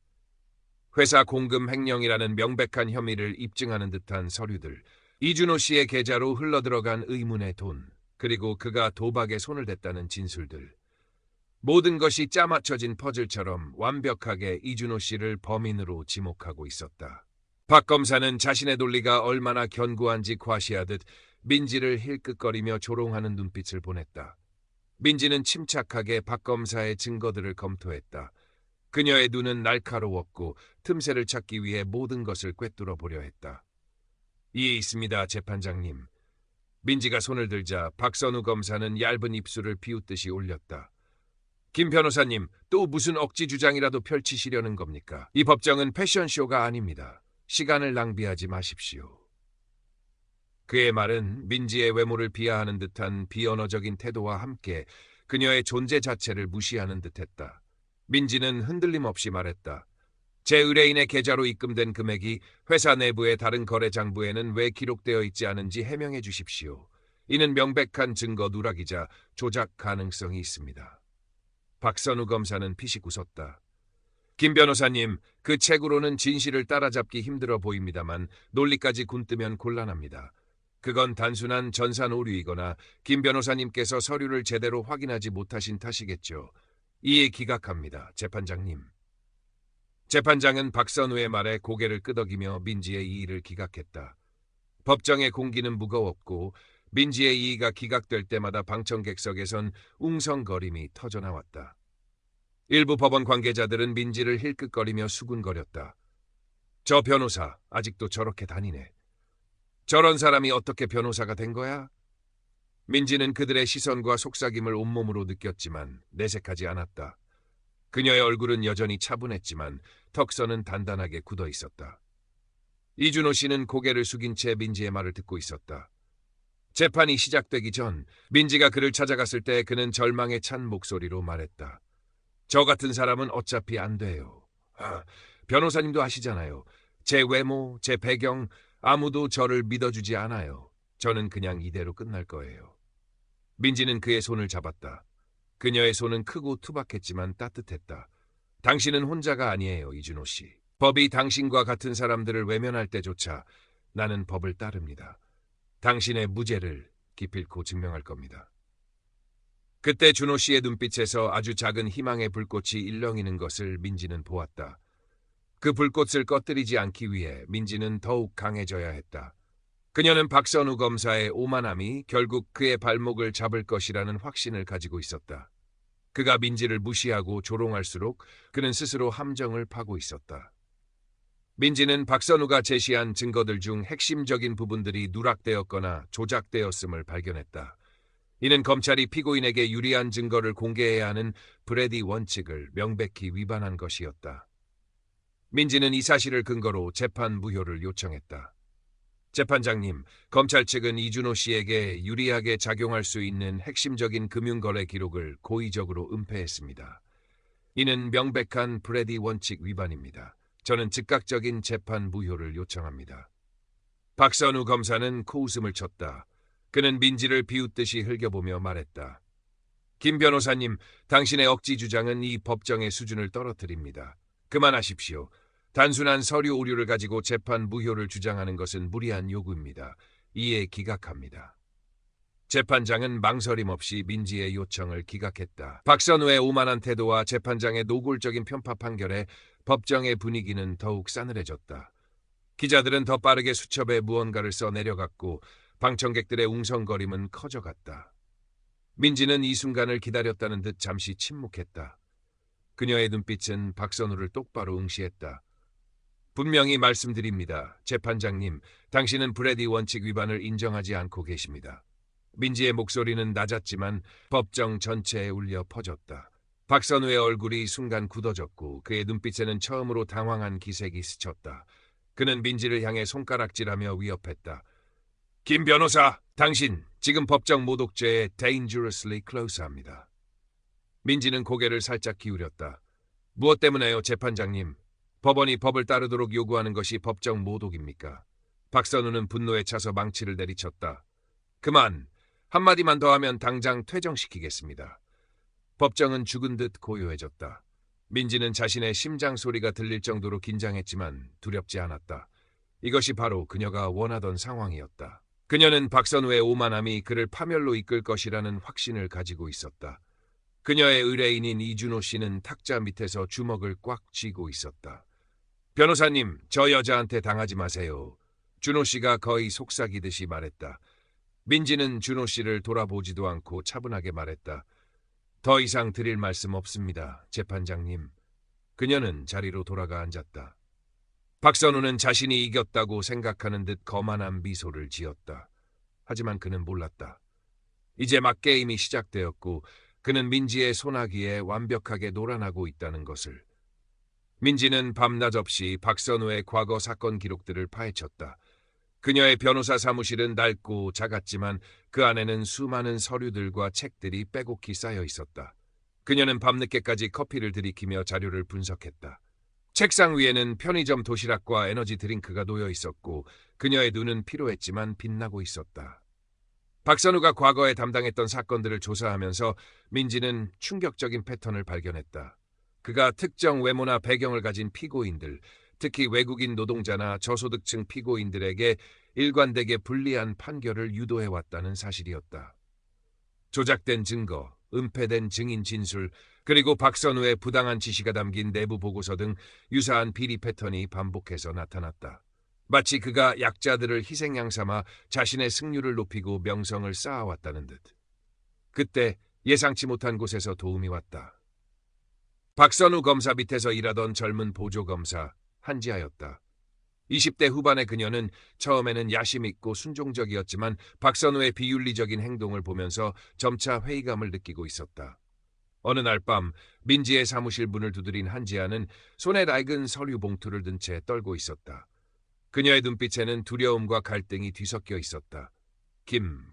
회사 공금 횡령이라는 명백한 혐의를 입증하는 듯한 서류들, 이준호 씨의 계좌로 흘러들어간 의문의 돈, 그리고 그가 도박에 손을 댔다는 진술들. 모든 것이 짜맞춰진 퍼즐처럼 완벽하게 이준호 씨를 범인으로 지목하고 있었다. 박 검사는 자신의 논리가 얼마나 견고한지 과시하듯 민지를 힐끗거리며 조롱하는 눈빛을 보냈다. 민지는 침착하게 박 검사의 증거들을 검토했다. 그녀의 눈은 날카로웠고 틈새를 찾기 위해 모든 것을 꿰뚫어 보려 했다. 이에 있습니다, 재판장님. 민지가 손을 들자 박선우 검사는 얇은 입술을 비웃듯이 올렸다. 김 변호사님, 또 무슨 억지 주장이라도 펼치시려는 겁니까? 이 법정은 패션쇼가 아닙니다. 시간을 낭비하지 마십시오. 그의 말은 민지의 외모를 비하하는 듯한 비언어적인 태도와 함께 그녀의 존재 자체를 무시하는 듯했다. 민지는 흔들림 없이 말했다. 제 의뢰인의 계좌로 입금된 금액이 회사 내부의 다른 거래 장부에는 왜 기록되어 있지 않은지 해명해 주십시오. 이는 명백한 증거 누락이자 조작 가능성이 있습니다. 박선우 검사는 피식 웃었다. 김 변호사님, 그 책으로는 진실을 따라잡기 힘들어 보입니다만 논리까지 굼뜨면 곤란합니다. 그건 단순한 전산 오류이거나 김 변호사님께서 서류를 제대로 확인하지 못하신 탓이겠죠. 이에 기각합니다, 재판장님. 재판장은 박선우의 말에 고개를 끄덕이며 민지의 이의를 기각했다. 법정의 공기는 무거웠고 민지의 이의가 기각될 때마다 방청객석에선 웅성거림이 터져나왔다. 일부 법원 관계자들은 민지를 힐끗거리며 수군거렸다. 저 변호사 아직도 저렇게 다니네. 저런 사람이 어떻게 변호사가 된 거야? 민지는 그들의 시선과 속삭임을 온몸으로 느꼈지만 내색하지 않았다. 그녀의 얼굴은 여전히 차분했지만 턱선은 단단하게 굳어 있었다. 이준호 씨는 고개를 숙인 채 민지의 말을 듣고 있었다. 재판이 시작되기 전 민지가 그를 찾아갔을 때 그는 절망에 찬 목소리로 말했다. 저 같은 사람은 어차피 안 돼요. 변호사님도 아시잖아요. 제 외모, 제 배경, 아무도 저를 믿어주지 않아요. 저는 그냥 이대로 끝날 거예요. 민지는 그의 손을 잡았다. 그녀의 손은 크고 투박했지만 따뜻했다. 당신은 혼자가 아니에요, 이준호 씨. 법이 당신과 같은 사람들을 외면할 때조차 나는 법을 따릅니다. 당신의 무죄를 기필코 증명할 겁니다. 그때 준호 씨의 눈빛에서 아주 작은 희망의 불꽃이 일렁이는 것을 민지는 보았다. 그 불꽃을 꺼뜨리지 않기 위해 민지는 더욱 강해져야 했다. 그녀는 박선우 검사의 오만함이 결국 그의 발목을 잡을 것이라는 확신을 가지고 있었다. 그가 민지를 무시하고 조롱할수록 그는 스스로 함정을 파고 있었다. 민지는 박선우가 제시한 증거들 중 핵심적인 부분들이 누락되었거나 조작되었음을 발견했다. 이는 검찰이 피고인에게 유리한 증거를 공개해야 하는 브래디 원칙을 명백히 위반한 것이었다. 민지는 이 사실을 근거로 재판 무효를 요청했다. 재판장님, 검찰 측은 이준호 씨에게 유리하게 작용할 수 있는 핵심적인 금융거래 기록을 고의적으로 은폐했습니다. 이는 명백한 브래디 원칙 위반입니다. 저는 즉각적인 재판 무효를 요청합니다. 박선우 검사는 코웃음을 쳤다. 그는 민지를 비웃듯이 흘겨보며 말했다. 김 변호사님, 당신의 억지 주장은 이 법정의 수준을 떨어뜨립니다. 그만하십시오. 단순한 서류 오류를 가지고 재판 무효를 주장하는 것은 무리한 요구입니다. 이에 기각합니다. 재판장은 망설임 없이 민지의 요청을 기각했다. 박선우의 오만한 태도와 재판장의 노골적인 편파 판결에 법정의 분위기는 더욱 싸늘해졌다. 기자들은 더 빠르게 수첩에 무언가를 써 내려갔고 방청객들의 웅성거림은 커져갔다. 민지는 이 순간을 기다렸다는 듯 잠시 침묵했다. 그녀의 눈빛은 박선우를 똑바로 응시했다. 분명히 말씀드립니다. 재판장님, 당신은 브래디 원칙 위반을 인정하지 않고 계십니다. 민지의 목소리는 낮았지만 법정 전체에 울려 퍼졌다. 박선우의 얼굴이 순간 굳어졌고 그의 눈빛에는 처음으로 당황한 기색이 스쳤다. 그는 민지를 향해 손가락질하며 위협했다. 김 변호사, 당신 지금 법정 모독죄에 dangerously close합니다. 민지는 고개를 살짝 기울였다. 무엇 때문에요, 재판장님? 법원이 법을 따르도록 요구하는 것이 법정 모독입니까? 박선우는 분노에 차서 망치를 내리쳤다. 그만! 한마디만 더 하면 당장 퇴정시키겠습니다. 법정은 죽은 듯 고요해졌다. 민지는 자신의 심장 소리가 들릴 정도로 긴장했지만 두렵지 않았다. 이것이 바로 그녀가 원하던 상황이었다. 그녀는 박선우의 오만함이 그를 파멸로 이끌 것이라는 확신을 가지고 있었다. 그녀의 의뢰인인 이준호 씨는 탁자 밑에서 주먹을 꽉 쥐고 있었다. 변호사님, 저 여자한테 당하지 마세요. 준호 씨가 거의 속삭이듯이 말했다. 민지는 준호 씨를 돌아보지도 않고 차분하게 말했다. 더 이상 드릴 말씀 없습니다, 재판장님. 그녀는 자리로 돌아가 앉았다. 박선우는 자신이 이겼다고 생각하는 듯 거만한 미소를 지었다. 하지만 그는 몰랐다. 이제 막 게임이 시작되었고 그는 민지의 소나기에 완벽하게 놀아나고 있다는 것을. 민지는 밤낮 없이 박선우의 과거 사건 기록들을 파헤쳤다. 그녀의 변호사 사무실은 낡고 작았지만 그 안에는 수많은 서류들과 책들이 빼곡히 쌓여 있었다. 그녀는 밤늦게까지 커피를 들이키며 자료를 분석했다. 책상 위에는 편의점 도시락과 에너지 드링크가 놓여 있었고 그녀의 눈은 피로했지만 빛나고 있었다. 박선우가 과거에 담당했던 사건들을 조사하면서 민지는 충격적인 패턴을 발견했다. 그가 특정 외모나 배경을 가진 피고인들, 특히 외국인 노동자나 저소득층 피고인들에게 일관되게 불리한 판결을 유도해왔다는 사실이었다. 조작된 증거, 은폐된 증인 진술, 그리고 박선우의 부당한 지시가 담긴 내부 보고서 등 유사한 비리 패턴이 반복해서 나타났다. 마치 그가 약자들을 희생양 삼아 자신의 승률을 높이고 명성을 쌓아왔다는 듯. 그때 예상치 못한 곳에서 도움이 왔다. 박선우 검사 밑에서 일하던 젊은 보조검사 한지아였다. 20대 후반의 그녀는 처음에는 야심 있고 순종적이었지만 박선우의 비윤리적인 행동을 보면서 점차 회의감을 느끼고 있었다. 어느 날 밤 민지의 사무실 문을 두드린 한지아는 손에 낡은 서류 봉투를 든 채 떨고 있었다. 그녀의 눈빛에는 두려움과 갈등이 뒤섞여 있었다.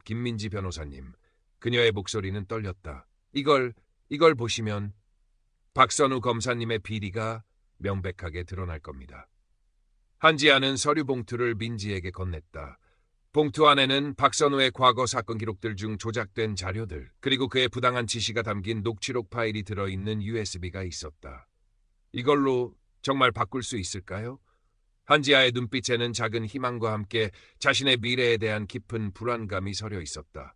김민지 변호사님. 그녀의 목소리는 떨렸다. 이걸 보시면 박선우 검사님의 비리가 명백하게 드러날 겁니다. 한지아는 서류 봉투를 민지에게 건넸다. 봉투 안에는 박선우의 과거 사건 기록들 중 조작된 자료들, 그리고 그의 부당한 지시가 담긴 녹취록 파일이 들어있는 USB가 있었다. 이걸로 정말 바꿀 수 있을까요? 한지아의 눈빛에는 작은 희망과 함께 자신의 미래에 대한 깊은 불안감이 서려 있었다.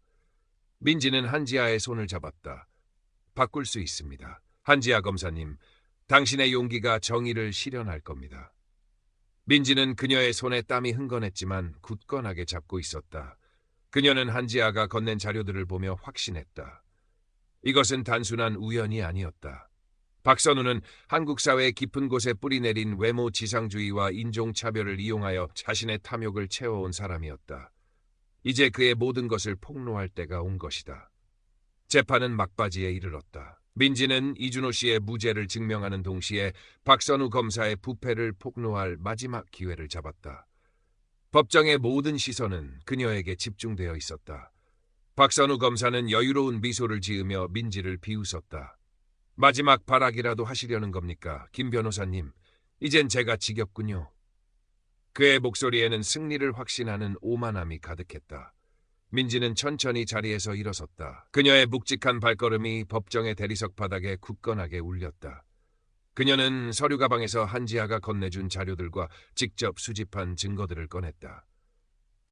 민지는 한지아의 손을 잡았다. 바꿀 수 있습니다. 한지아 검사님, 당신의 용기가 정의를 실현할 겁니다. 민지는 그녀의 손에 땀이 흥건했지만 굳건하게 잡고 있었다. 그녀는 한지아가 건넨 자료들을 보며 확신했다. 이것은 단순한 우연이 아니었다. 박선우는 한국 사회의 깊은 곳에 뿌리내린 외모 지상주의와 인종차별을 이용하여 자신의 탐욕을 채워온 사람이었다. 이제 그의 모든 것을 폭로할 때가 온 것이다. 재판은 막바지에 이르렀다. 민지는 이준호 씨의 무죄를 증명하는 동시에 박선우 검사의 부패를 폭로할 마지막 기회를 잡았다. 법정의 모든 시선은 그녀에게 집중되어 있었다. 박선우 검사는 여유로운 미소를 지으며 민지를 비웃었다. 마지막 발악이라도 하시려는 겁니까, 김 변호사님? 이젠 제가 지겹군요. 그의 목소리에는 승리를 확신하는 오만함이 가득했다. 민지는 천천히 자리에서 일어섰다. 그녀의 묵직한 발걸음이 법정의 대리석 바닥에 굳건하게 울렸다. 그녀는 서류 가방에서 한지아가 건네준 자료들과 직접 수집한 증거들을 꺼냈다.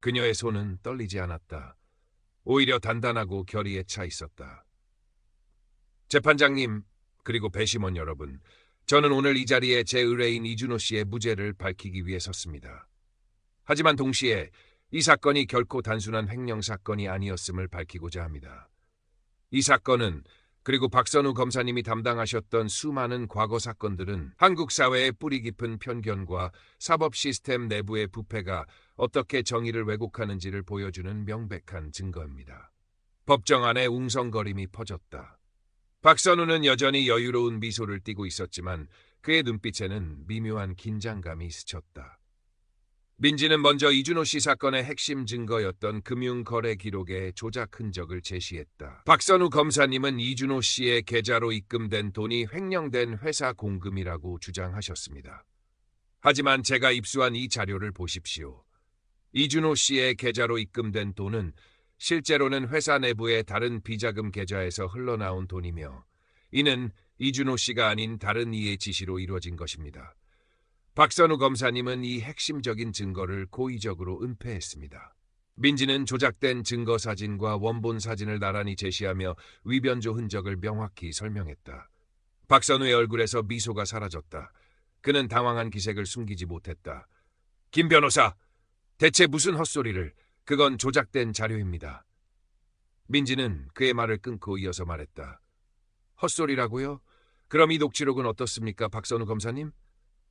그녀의 손은 떨리지 않았다. 오히려 단단하고 결의에 차 있었다. 재판장님, 그리고 배심원 여러분, 저는 오늘 이 자리에 제 의뢰인 이준호 씨의 무죄를 밝히기 위해 섰습니다. 하지만 동시에 이 사건이 결코 단순한 횡령 사건이 아니었음을 밝히고자 합니다. 이 사건은, 그리고 박선우 검사님이 담당하셨던 수많은 과거 사건들은 한국 사회의 뿌리 깊은 편견과 사법 시스템 내부의 부패가 어떻게 정의를 왜곡하는지를 보여주는 명백한 증거입니다. 법정 안에 웅성거림이 퍼졌다. 박선우는 여전히 여유로운 미소를 띠고 있었지만 그의 눈빛에는 미묘한 긴장감이 스쳤다. 민지는 먼저 이준호 씨 사건의 핵심 증거였던 금융거래 기록의 조작 흔적을 제시했다. 박선우 검사님은 이준호 씨의 계좌로 입금된 돈이 횡령된 회사 공금이라고 주장하셨습니다. 하지만 제가 입수한 이 자료를 보십시오. 이준호 씨의 계좌로 입금된 돈은 실제로는 회사 내부의 다른 비자금 계좌에서 흘러나온 돈이며 이는 이준호 씨가 아닌 다른 이의 지시로 이루어진 것입니다. 박선우 검사님은 이 핵심적인 증거를 고의적으로 은폐했습니다. 민지는 조작된 증거 사진과 원본 사진을 나란히 제시하며 위변조 흔적을 명확히 설명했다. 박선우의 얼굴에서 미소가 사라졌다. 그는 당황한 기색을 숨기지 못했다. 김 변호사, 대체 무슨 헛소리를? 그건 조작된 자료입니다. 민지는 그의 말을 끊고 이어서 말했다. 헛소리라고요? 그럼 이 녹취록은 어떻습니까, 박선우 검사님?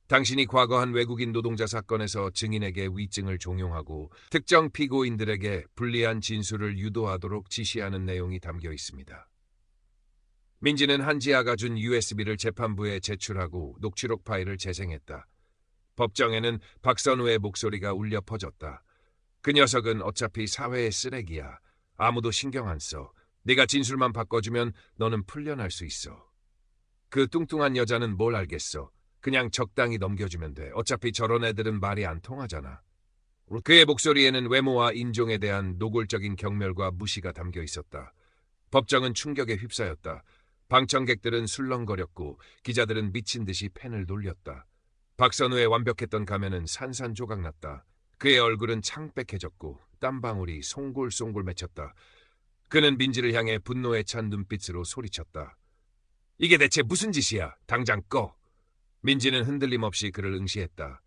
당신이 과거 한 외국인 노동자 사건에서 증인에게 위증을 종용하고 특정 피고인들에게 불리한 진술을 유도하도록 지시하는 내용이 담겨 있습니다. 민지는 한지아가 준 USB를 재판부에 제출하고 녹취록 파일을 재생했다. 법정에는 박선우의 목소리가 울려 퍼졌다. 그 녀석은 어차피 사회의 쓰레기야. 아무도 신경 안 써. 네가 진술만 바꿔주면 너는 풀려날 수 있어. 그 뚱뚱한 여자는 뭘 알겠어. 그냥 적당히 넘겨주면 돼. 어차피 저런 애들은 말이 안 통하잖아. 그의 목소리에는 외모와 인종에 대한 노골적인 경멸과 무시가 담겨 있었다. 법정은 충격에 휩싸였다. 방청객들은 술렁거렸고 기자들은 미친 듯이 펜을 돌렸다. 박선우의 완벽했던 가면은 산산조각났다. 그의 얼굴은 창백해졌고 땀방울이 송골송골 맺혔다. 그는 민지를 향해 분노에 찬 눈빛으로 소리쳤다. 이게 대체 무슨 짓이야? 당장 꺼. 민지는 흔들림 없이 그를 응시했다.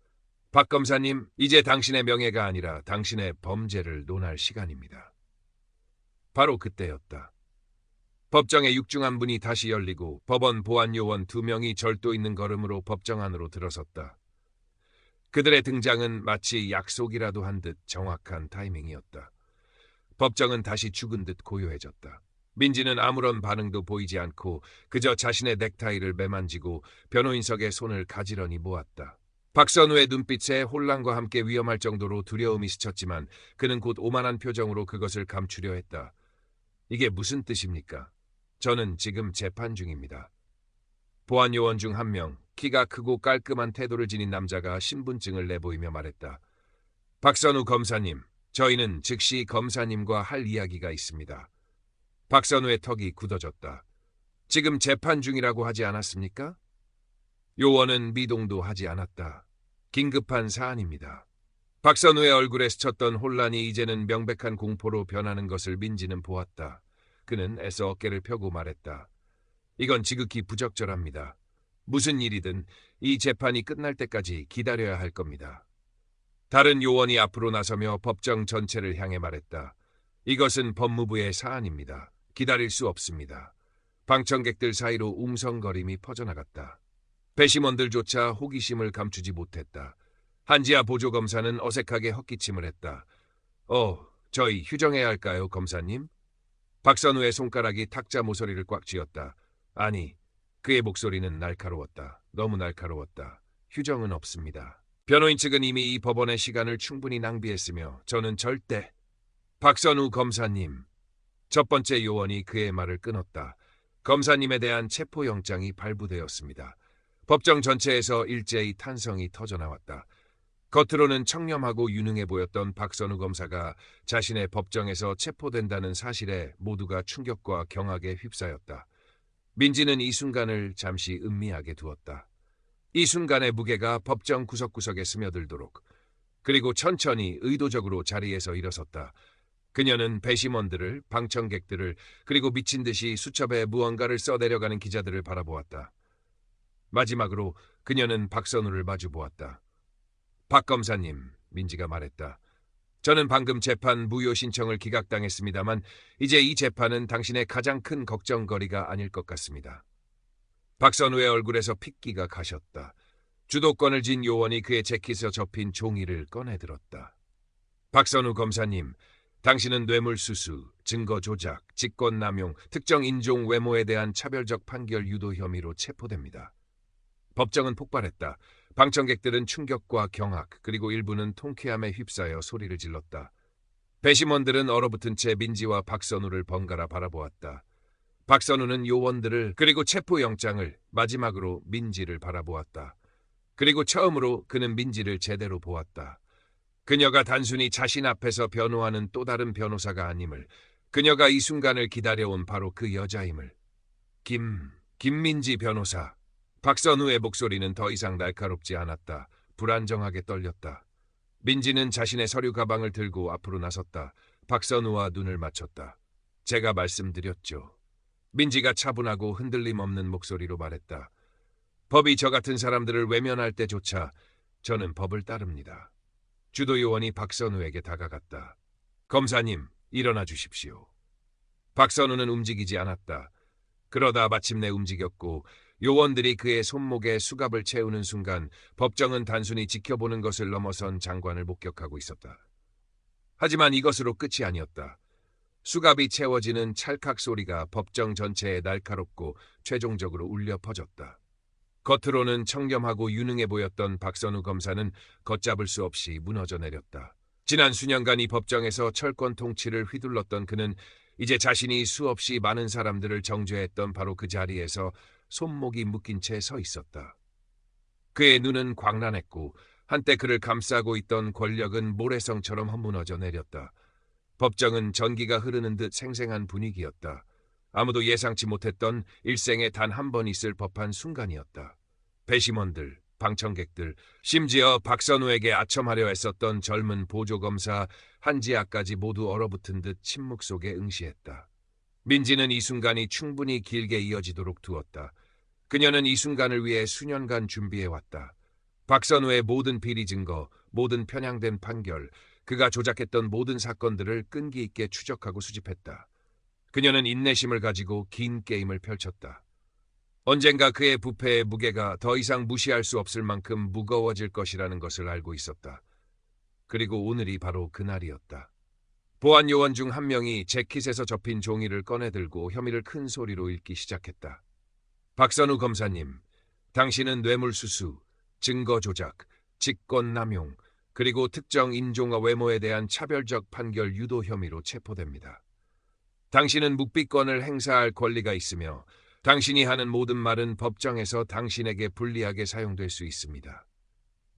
박 검사님, 이제 당신의 명예가 아니라 당신의 범죄를 논할 시간입니다. 바로 그때였다. 법정의 육중한 문이 다시 열리고 법원 보안요원 2명이 절도 있는 걸음으로 법정 안으로 들어섰다. 그들의 등장은 마치 약속이라도 한 듯 정확한 타이밍이었다. 법정은 다시 죽은 듯 고요해졌다. 민지는 아무런 반응도 보이지 않고 그저 자신의 넥타이를 매만지고 변호인석에 손을 가지런히 모았다. 박선우의 눈빛에 혼란과 함께 위험할 정도로 두려움이 스쳤지만 그는 곧 오만한 표정으로 그것을 감추려 했다. 이게 무슨 뜻입니까? 저는 지금 재판 중입니다. 보안요원 중 한 명, 키가 크고 깔끔한 태도를 지닌 남자가 신분증을 내보이며 말했다. 박선우 검사님, 저희는 즉시 검사님과 할 이야기가 있습니다. 박선우의 턱이 굳어졌다. 지금 재판 중이라고 하지 않았습니까? 요원은 미동도 하지 않았다. 긴급한 사안입니다. 박선우의 얼굴에 스쳤던 혼란이 이제는 명백한 공포로 변하는 것을 민지는 보았다. 그는 애써 어깨를 펴고 말했다. 이건 지극히 부적절합니다. 무슨 일이든 이 재판이 끝날 때까지 기다려야 할 겁니다. 다른 요원이 앞으로 나서며 법정 전체를 향해 말했다. 이것은 법무부의 사안입니다. 기다릴 수 없습니다. 방청객들 사이로 웅성거림이 퍼져나갔다. 배심원들조차 호기심을 감추지 못했다. 한지아 보조검사는 어색하게 헛기침을 했다. 저희 휴정해야 할까요, 검사님? 박선우의 손가락이 탁자 모서리를 꽉 쥐었다. 아니, 그의 목소리는 날카로웠다. 너무 날카로웠다. 휴정은 없습니다. 변호인 측은 이미 이 법원의 시간을 충분히 낭비했으며 저는 절대... 박선우 검사님. 첫 번째 요원이 그의 말을 끊었다. 검사님에 대한 체포영장이 발부되었습니다. 법정 전체에서 일제히 탄성이 터져나왔다. 겉으로는 청렴하고 유능해 보였던 박선우 검사가 자신의 법정에서 체포된다는 사실에 모두가 충격과 경악에 휩싸였다. 민지는 이 순간을 잠시 음미하게 두었다. 이 순간의 무게가 법정 구석구석에 스며들도록, 그리고 천천히 의도적으로 자리에서 일어섰다. 그녀는 배심원들을, 방청객들을, 그리고 미친 듯이 수첩에 무언가를 써내려가는 기자들을 바라보았다. 마지막으로 그녀는 박선우를 마주보았다. 박 검사님, 민지가 말했다. 저는 방금 재판 무효 신청을 기각당했습니다만 이제 이 재판은 당신의 가장 큰 걱정거리가 아닐 것 같습니다. 박선우의 얼굴에서 핏기가 가셨다. 주도권을 쥔 요원이 그의 재킷에서 접힌 종이를 꺼내들었다. 박선우 검사님, 당신은 뇌물수수, 증거 조작, 직권남용, 특정 인종 외모에 대한 차별적 판결 유도 혐의로 체포됩니다. 법정은 폭발했다. 방청객들은 충격과 경악, 그리고 일부는 통쾌함에 휩싸여 소리를 질렀다. 배심원들은 얼어붙은 채 민지와 박선우를 번갈아 바라보았다. 박선우는 요원들을, 그리고 체포영장을, 마지막으로 민지를 바라보았다. 그리고 처음으로 그는 민지를 제대로 보았다. 그녀가 단순히 자신 앞에서 변호하는 또 다른 변호사가 아님을, 그녀가 이 순간을 기다려온 바로 그 여자임을. 김민지 변호사. 박선우의 목소리는 더 이상 날카롭지 않았다. 불안정하게 떨렸다. 민지는 자신의 서류 가방을 들고 앞으로 나섰다. 박선우와 눈을 맞췄다. 제가 말씀드렸죠. 민지가 차분하고 흔들림 없는 목소리로 말했다. 법이 저 같은 사람들을 외면할 때조차 저는 법을 따릅니다. 주도 요원이 박선우에게 다가갔다. 검사님, 일어나 주십시오. 박선우는 움직이지 않았다. 그러다 마침내 움직였고 요원들이 그의 손목에 수갑을 채우는 순간 법정은 단순히 지켜보는 것을 넘어선 장관을 목격하고 있었다. 하지만 이것으로 끝이 아니었다. 수갑이 채워지는 찰칵 소리가 법정 전체에 날카롭고 최종적으로 울려 퍼졌다. 겉으로는 청렴하고 유능해 보였던 박선우 검사는 걷잡을 수 없이 무너져 내렸다. 지난 수년간 이 법정에서 철권 통치를 휘둘렀던 그는 이제 자신이 수없이 많은 사람들을 정죄했던 바로 그 자리에서 손목이 묶인 채 서 있었다. 그의 눈은 광란했고 한때 그를 감싸고 있던 권력은 모래성처럼 헛무너져 내렸다. 법정은 전기가 흐르는 듯 생생한 분위기였다. 아무도 예상치 못했던 일생에 단 한 번 있을 법한 순간이었다. 배심원들, 방청객들, 심지어 박선우에게 아첨하려 했었던 젊은 보조검사 한지아까지 모두 얼어붙은 듯 침묵 속에 응시했다. 민지는 이 순간이 충분히 길게 이어지도록 두었다. 그녀는 이 순간을 위해 수년간 준비해왔다. 박선우의 모든 비리 증거, 모든 편향된 판결, 그가 조작했던 모든 사건들을 끈기 있게 추적하고 수집했다. 그녀는 인내심을 가지고 긴 게임을 펼쳤다. 언젠가 그의 부패의 무게가 더 이상 무시할 수 없을 만큼 무거워질 것이라는 것을 알고 있었다. 그리고 오늘이 바로 그날이었다. 보안 요원 중 한 명이 재킷에서 접힌 종이를 꺼내들고 혐의를 큰 소리로 읽기 시작했다. 박선우 검사님, 당신은 뇌물수수, 증거 조작, 직권남용, 그리고 특정 인종과 외모에 대한 차별적 판결 유도 혐의로 체포됩니다. 당신은 묵비권을 행사할 권리가 있으며 당신이 하는 모든 말은 법정에서 당신에게 불리하게 사용될 수 있습니다.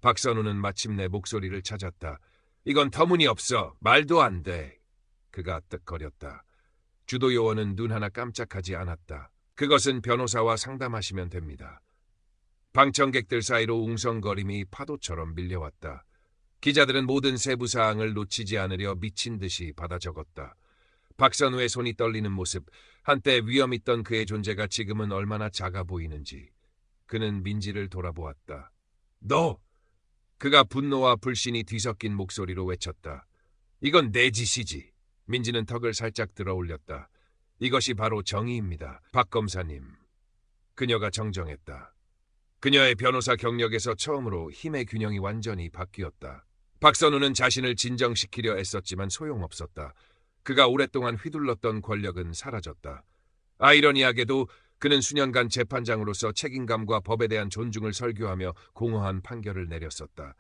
박선우는 마침내 목소리를 찾았다. 이건 터무니없어. 말도 안 돼. 그가 뜩거렸다. 주도 요원은 눈 하나 깜짝하지 않았다. 그것은 변호사와 상담하시면 됩니다. 방청객들 사이로 웅성거림이 파도처럼 밀려왔다. 기자들은 모든 세부 사항을 놓치지 않으려 미친 듯이 받아 적었다. 박선우의 손이 떨리는 모습, 한때 위험 있던 그의 존재가 지금은 얼마나 작아 보이는지. 그는 민지를 돌아보았다. 너! 그가 분노와 불신이 뒤섞인 목소리로 외쳤다. 이건 내 짓이지. 민지는 턱을 살짝 들어 올렸다. 이것이 바로 정의입니다, 박 검사님. 그녀가 정정했다. 그녀의 변호사 경력에서 처음으로 힘의 균형이 완전히 바뀌었다. 박선우는 자신을 진정시키려 애썼지만 소용없었다. 그가 오랫동안 휘둘렀던 권력은 사라졌다. 아이러니하게도 그는 수년간 재판장으로서 책임감과 법에 대한 존중을 설교하며 공허한 판결을 내렸었다.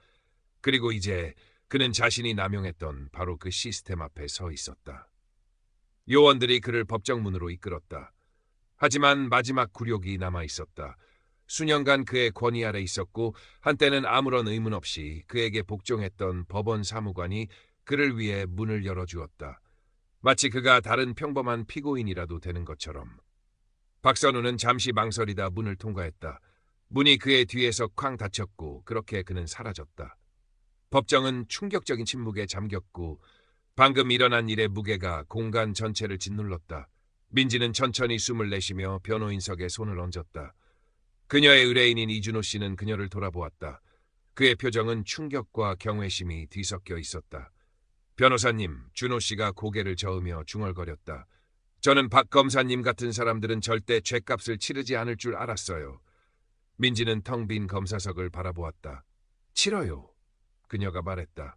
그리고 이제 그는 자신이 남용했던 바로 그 시스템 앞에 서 있었다. 요원들이 그를 법정문으로 이끌었다. 하지만 마지막 굴욕이 남아 있었다. 수년간 그의 권위 아래 있었고 한때는 아무런 의문 없이 그에게 복종했던 법원 사무관이 그를 위해 문을 열어주었다. 마치 그가 다른 평범한 피고인이라도 되는 것처럼. 박선우는 잠시 망설이다 문을 통과했다. 문이 그의 뒤에서 쾅 닫혔고 그렇게 그는 사라졌다. 법정은 충격적인 침묵에 잠겼고 방금 일어난 일의 무게가 공간 전체를 짓눌렀다. 민지는 천천히 숨을 내쉬며 변호인석에 손을 얹었다. 그녀의 의뢰인인 이준호 씨는 그녀를 돌아보았다. 그의 표정은 충격과 경외심이 뒤섞여 있었다. 변호사님, 준호 씨가 고개를 저으며 중얼거렸다. 저는 박 검사님 같은 사람들은 절대 죗값을 치르지 않을 줄 알았어요. 민지는 텅 빈 검사석을 바라보았다. 치러요. 그녀가 말했다.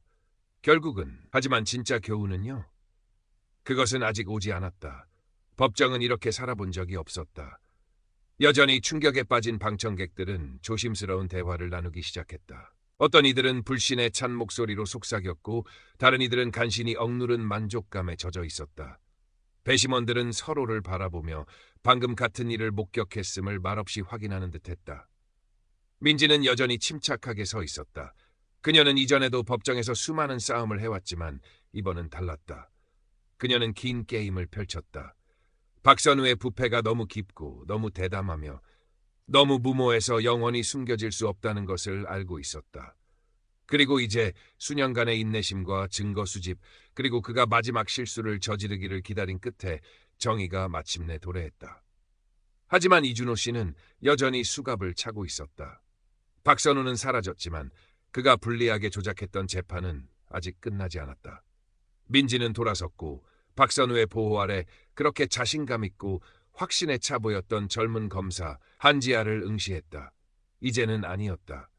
결국은, 하지만 진짜 교훈은요? 그것은 아직 오지 않았다. 법정은 이렇게 살아본 적이 없었다. 여전히 충격에 빠진 방청객들은 조심스러운 대화를 나누기 시작했다. 어떤 이들은 불신에 찬 목소리로 속삭였고 다른 이들은 간신히 억누른 만족감에 젖어 있었다. 배심원들은 서로를 바라보며 방금 같은 일을 목격했음을 말없이 확인하는 듯했다. 민지는 여전히 침착하게 서 있었다. 그녀는 이전에도 법정에서 수많은 싸움을 해왔지만 이번은 달랐다. 그녀는 긴 게임을 펼쳤다. 박선우의 부패가 너무 깊고 너무 대담하며 너무 무모해서 영원히 숨겨질 수 없다는 것을 알고 있었다. 그리고 이제 수년간의 인내심과 증거 수집, 그리고 그가 마지막 실수를 저지르기를 기다린 끝에 정의가 마침내 도래했다. 하지만 이준호 씨는 여전히 수갑을 차고 있었다. 박선우는 사라졌지만 그가 불리하게 조작했던 재판은 아직 끝나지 않았다. 민지는 돌아섰고 박선우의 보호 아래 그렇게 자신감 있고 확신에 차 보였던 젊은 검사 한지아를 응시했다. 이제는 아니었다.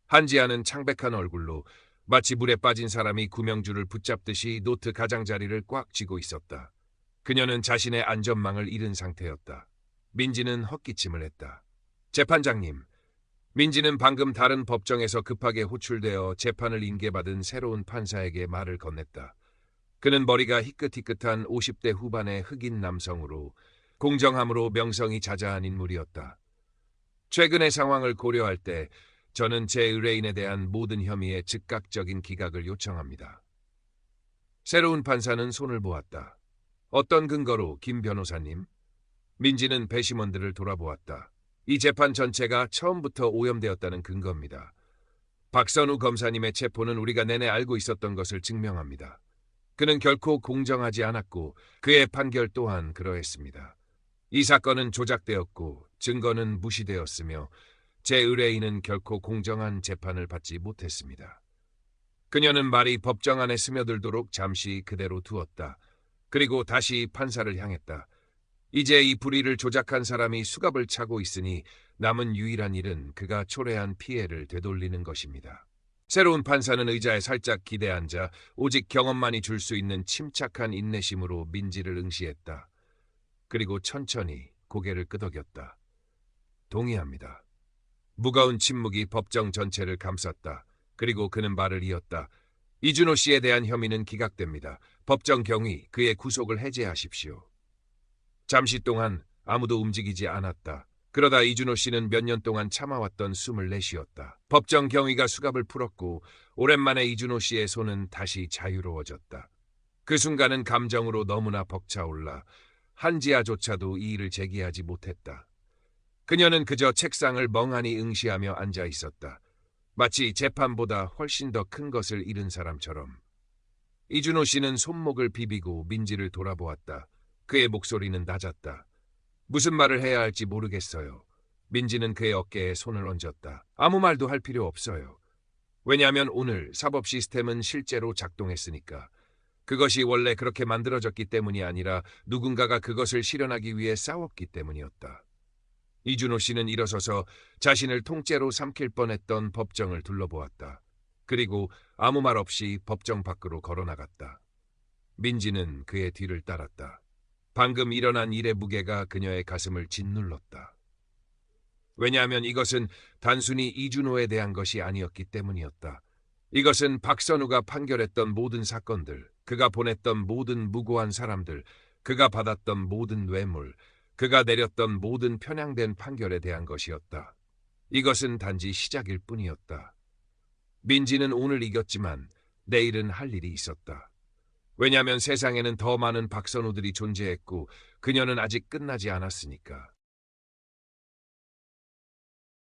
한지아는 창백한 얼굴로 마치 물에 빠진 사람이 구명줄을 붙잡듯이 노트 가장자리를 꽉 쥐고 있었다. 그녀는 자신의 안전망을 잃은 상태였다. 민지는 헛기침을 했다. 재판장님, 민지는 방금 다른 법정에서 급하게 호출되어 재판을 인계받은 새로운 판사에게 말을 건넸다. 그는 머리가 희끗희끗한 50대 후반의 흑인 남성으로 공정함으로 명성이 자자한 인물이었다. 최근의 상황을 고려할 때 저는 제 의뢰인에 대한 모든 혐의의 즉각적인 기각을 요청합니다. 새로운 판사는 손을 모았다. 어떤 근거로, 김 변호사님? 민지는 배심원들을 돌아보았다. 이 재판 전체가 처음부터 오염되었다는 근거입니다. 박선우 검사님의 체포는 우리가 내내 알고 있었던 것을 증명합니다. 그는 결코 공정하지 않았고 그의 판결 또한 그러했습니다. 이 사건은 조작되었고 증거는 무시되었으며 제 의뢰인은 결코 공정한 재판을 받지 못했습니다. 그녀는 말이 법정 안에 스며들도록 잠시 그대로 두었다. 그리고 다시 판사를 향했다. 이제 이 불의를 조작한 사람이 수갑을 차고 있으니 남은 유일한 일은 그가 초래한 피해를 되돌리는 것입니다. 새로운 판사는 의자에 살짝 기대 앉아 오직 경험만이 줄 수 있는 침착한 인내심으로 민지를 응시했다. 그리고 천천히 고개를 끄덕였다. 동의합니다. 무거운 침묵이 법정 전체를 감쌌다. 그리고 그는 말을 이었다. 이준호 씨에 대한 혐의는 기각됩니다. 법정 경위, 그의 구속을 해제하십시오. 잠시 동안 아무도 움직이지 않았다. 그러다 이준호 씨는 몇 년 동안 참아왔던 숨을 내쉬었다. 법정 경위가 수갑을 풀었고 오랜만에 이준호 씨의 손은 다시 자유로워졌다. 그 순간은 감정으로 너무나 벅차올라 한지아조차도 이의를 제기하지 못했다. 그녀는 그저 책상을 멍하니 응시하며 앉아 있었다. 마치 재판보다 훨씬 더 큰 것을 잃은 사람처럼. 이준호 씨는 손목을 비비고 민지를 돌아보았다. 그의 목소리는 낮았다. 무슨 말을 해야 할지 모르겠어요. 민지는 그의 어깨에 손을 얹었다. 아무 말도 할 필요 없어요. 왜냐하면 오늘 사법 시스템은 실제로 작동했으니까. 그것이 원래 그렇게 만들어졌기 때문이 아니라 누군가가 그것을 실현하기 위해 싸웠기 때문이었다. 이준호 씨는 일어서서 자신을 통째로 삼킬 뻔했던 법정을 둘러보았다. 그리고 아무 말 없이 법정 밖으로 걸어나갔다. 민지는 그의 뒤를 따랐다. 방금 일어난 일의 무게가 그녀의 가슴을 짓눌렀다. 왜냐하면 이것은 단순히 이준호에 대한 것이 아니었기 때문이었다. 이것은 박선우가 판결했던 모든 사건들, 그가 보냈던 모든 무고한 사람들, 그가 받았던 모든 뇌물, 그가 내렸던 모든 편향된 판결에 대한 것이었다. 이것은 단지 시작일 뿐이었다. 민지는 오늘 이겼지만 내일은 할 일이 있었다. 왜냐하면 세상에는 더 많은 박선우들이 존재했고 그녀는 아직 끝나지 않았으니까.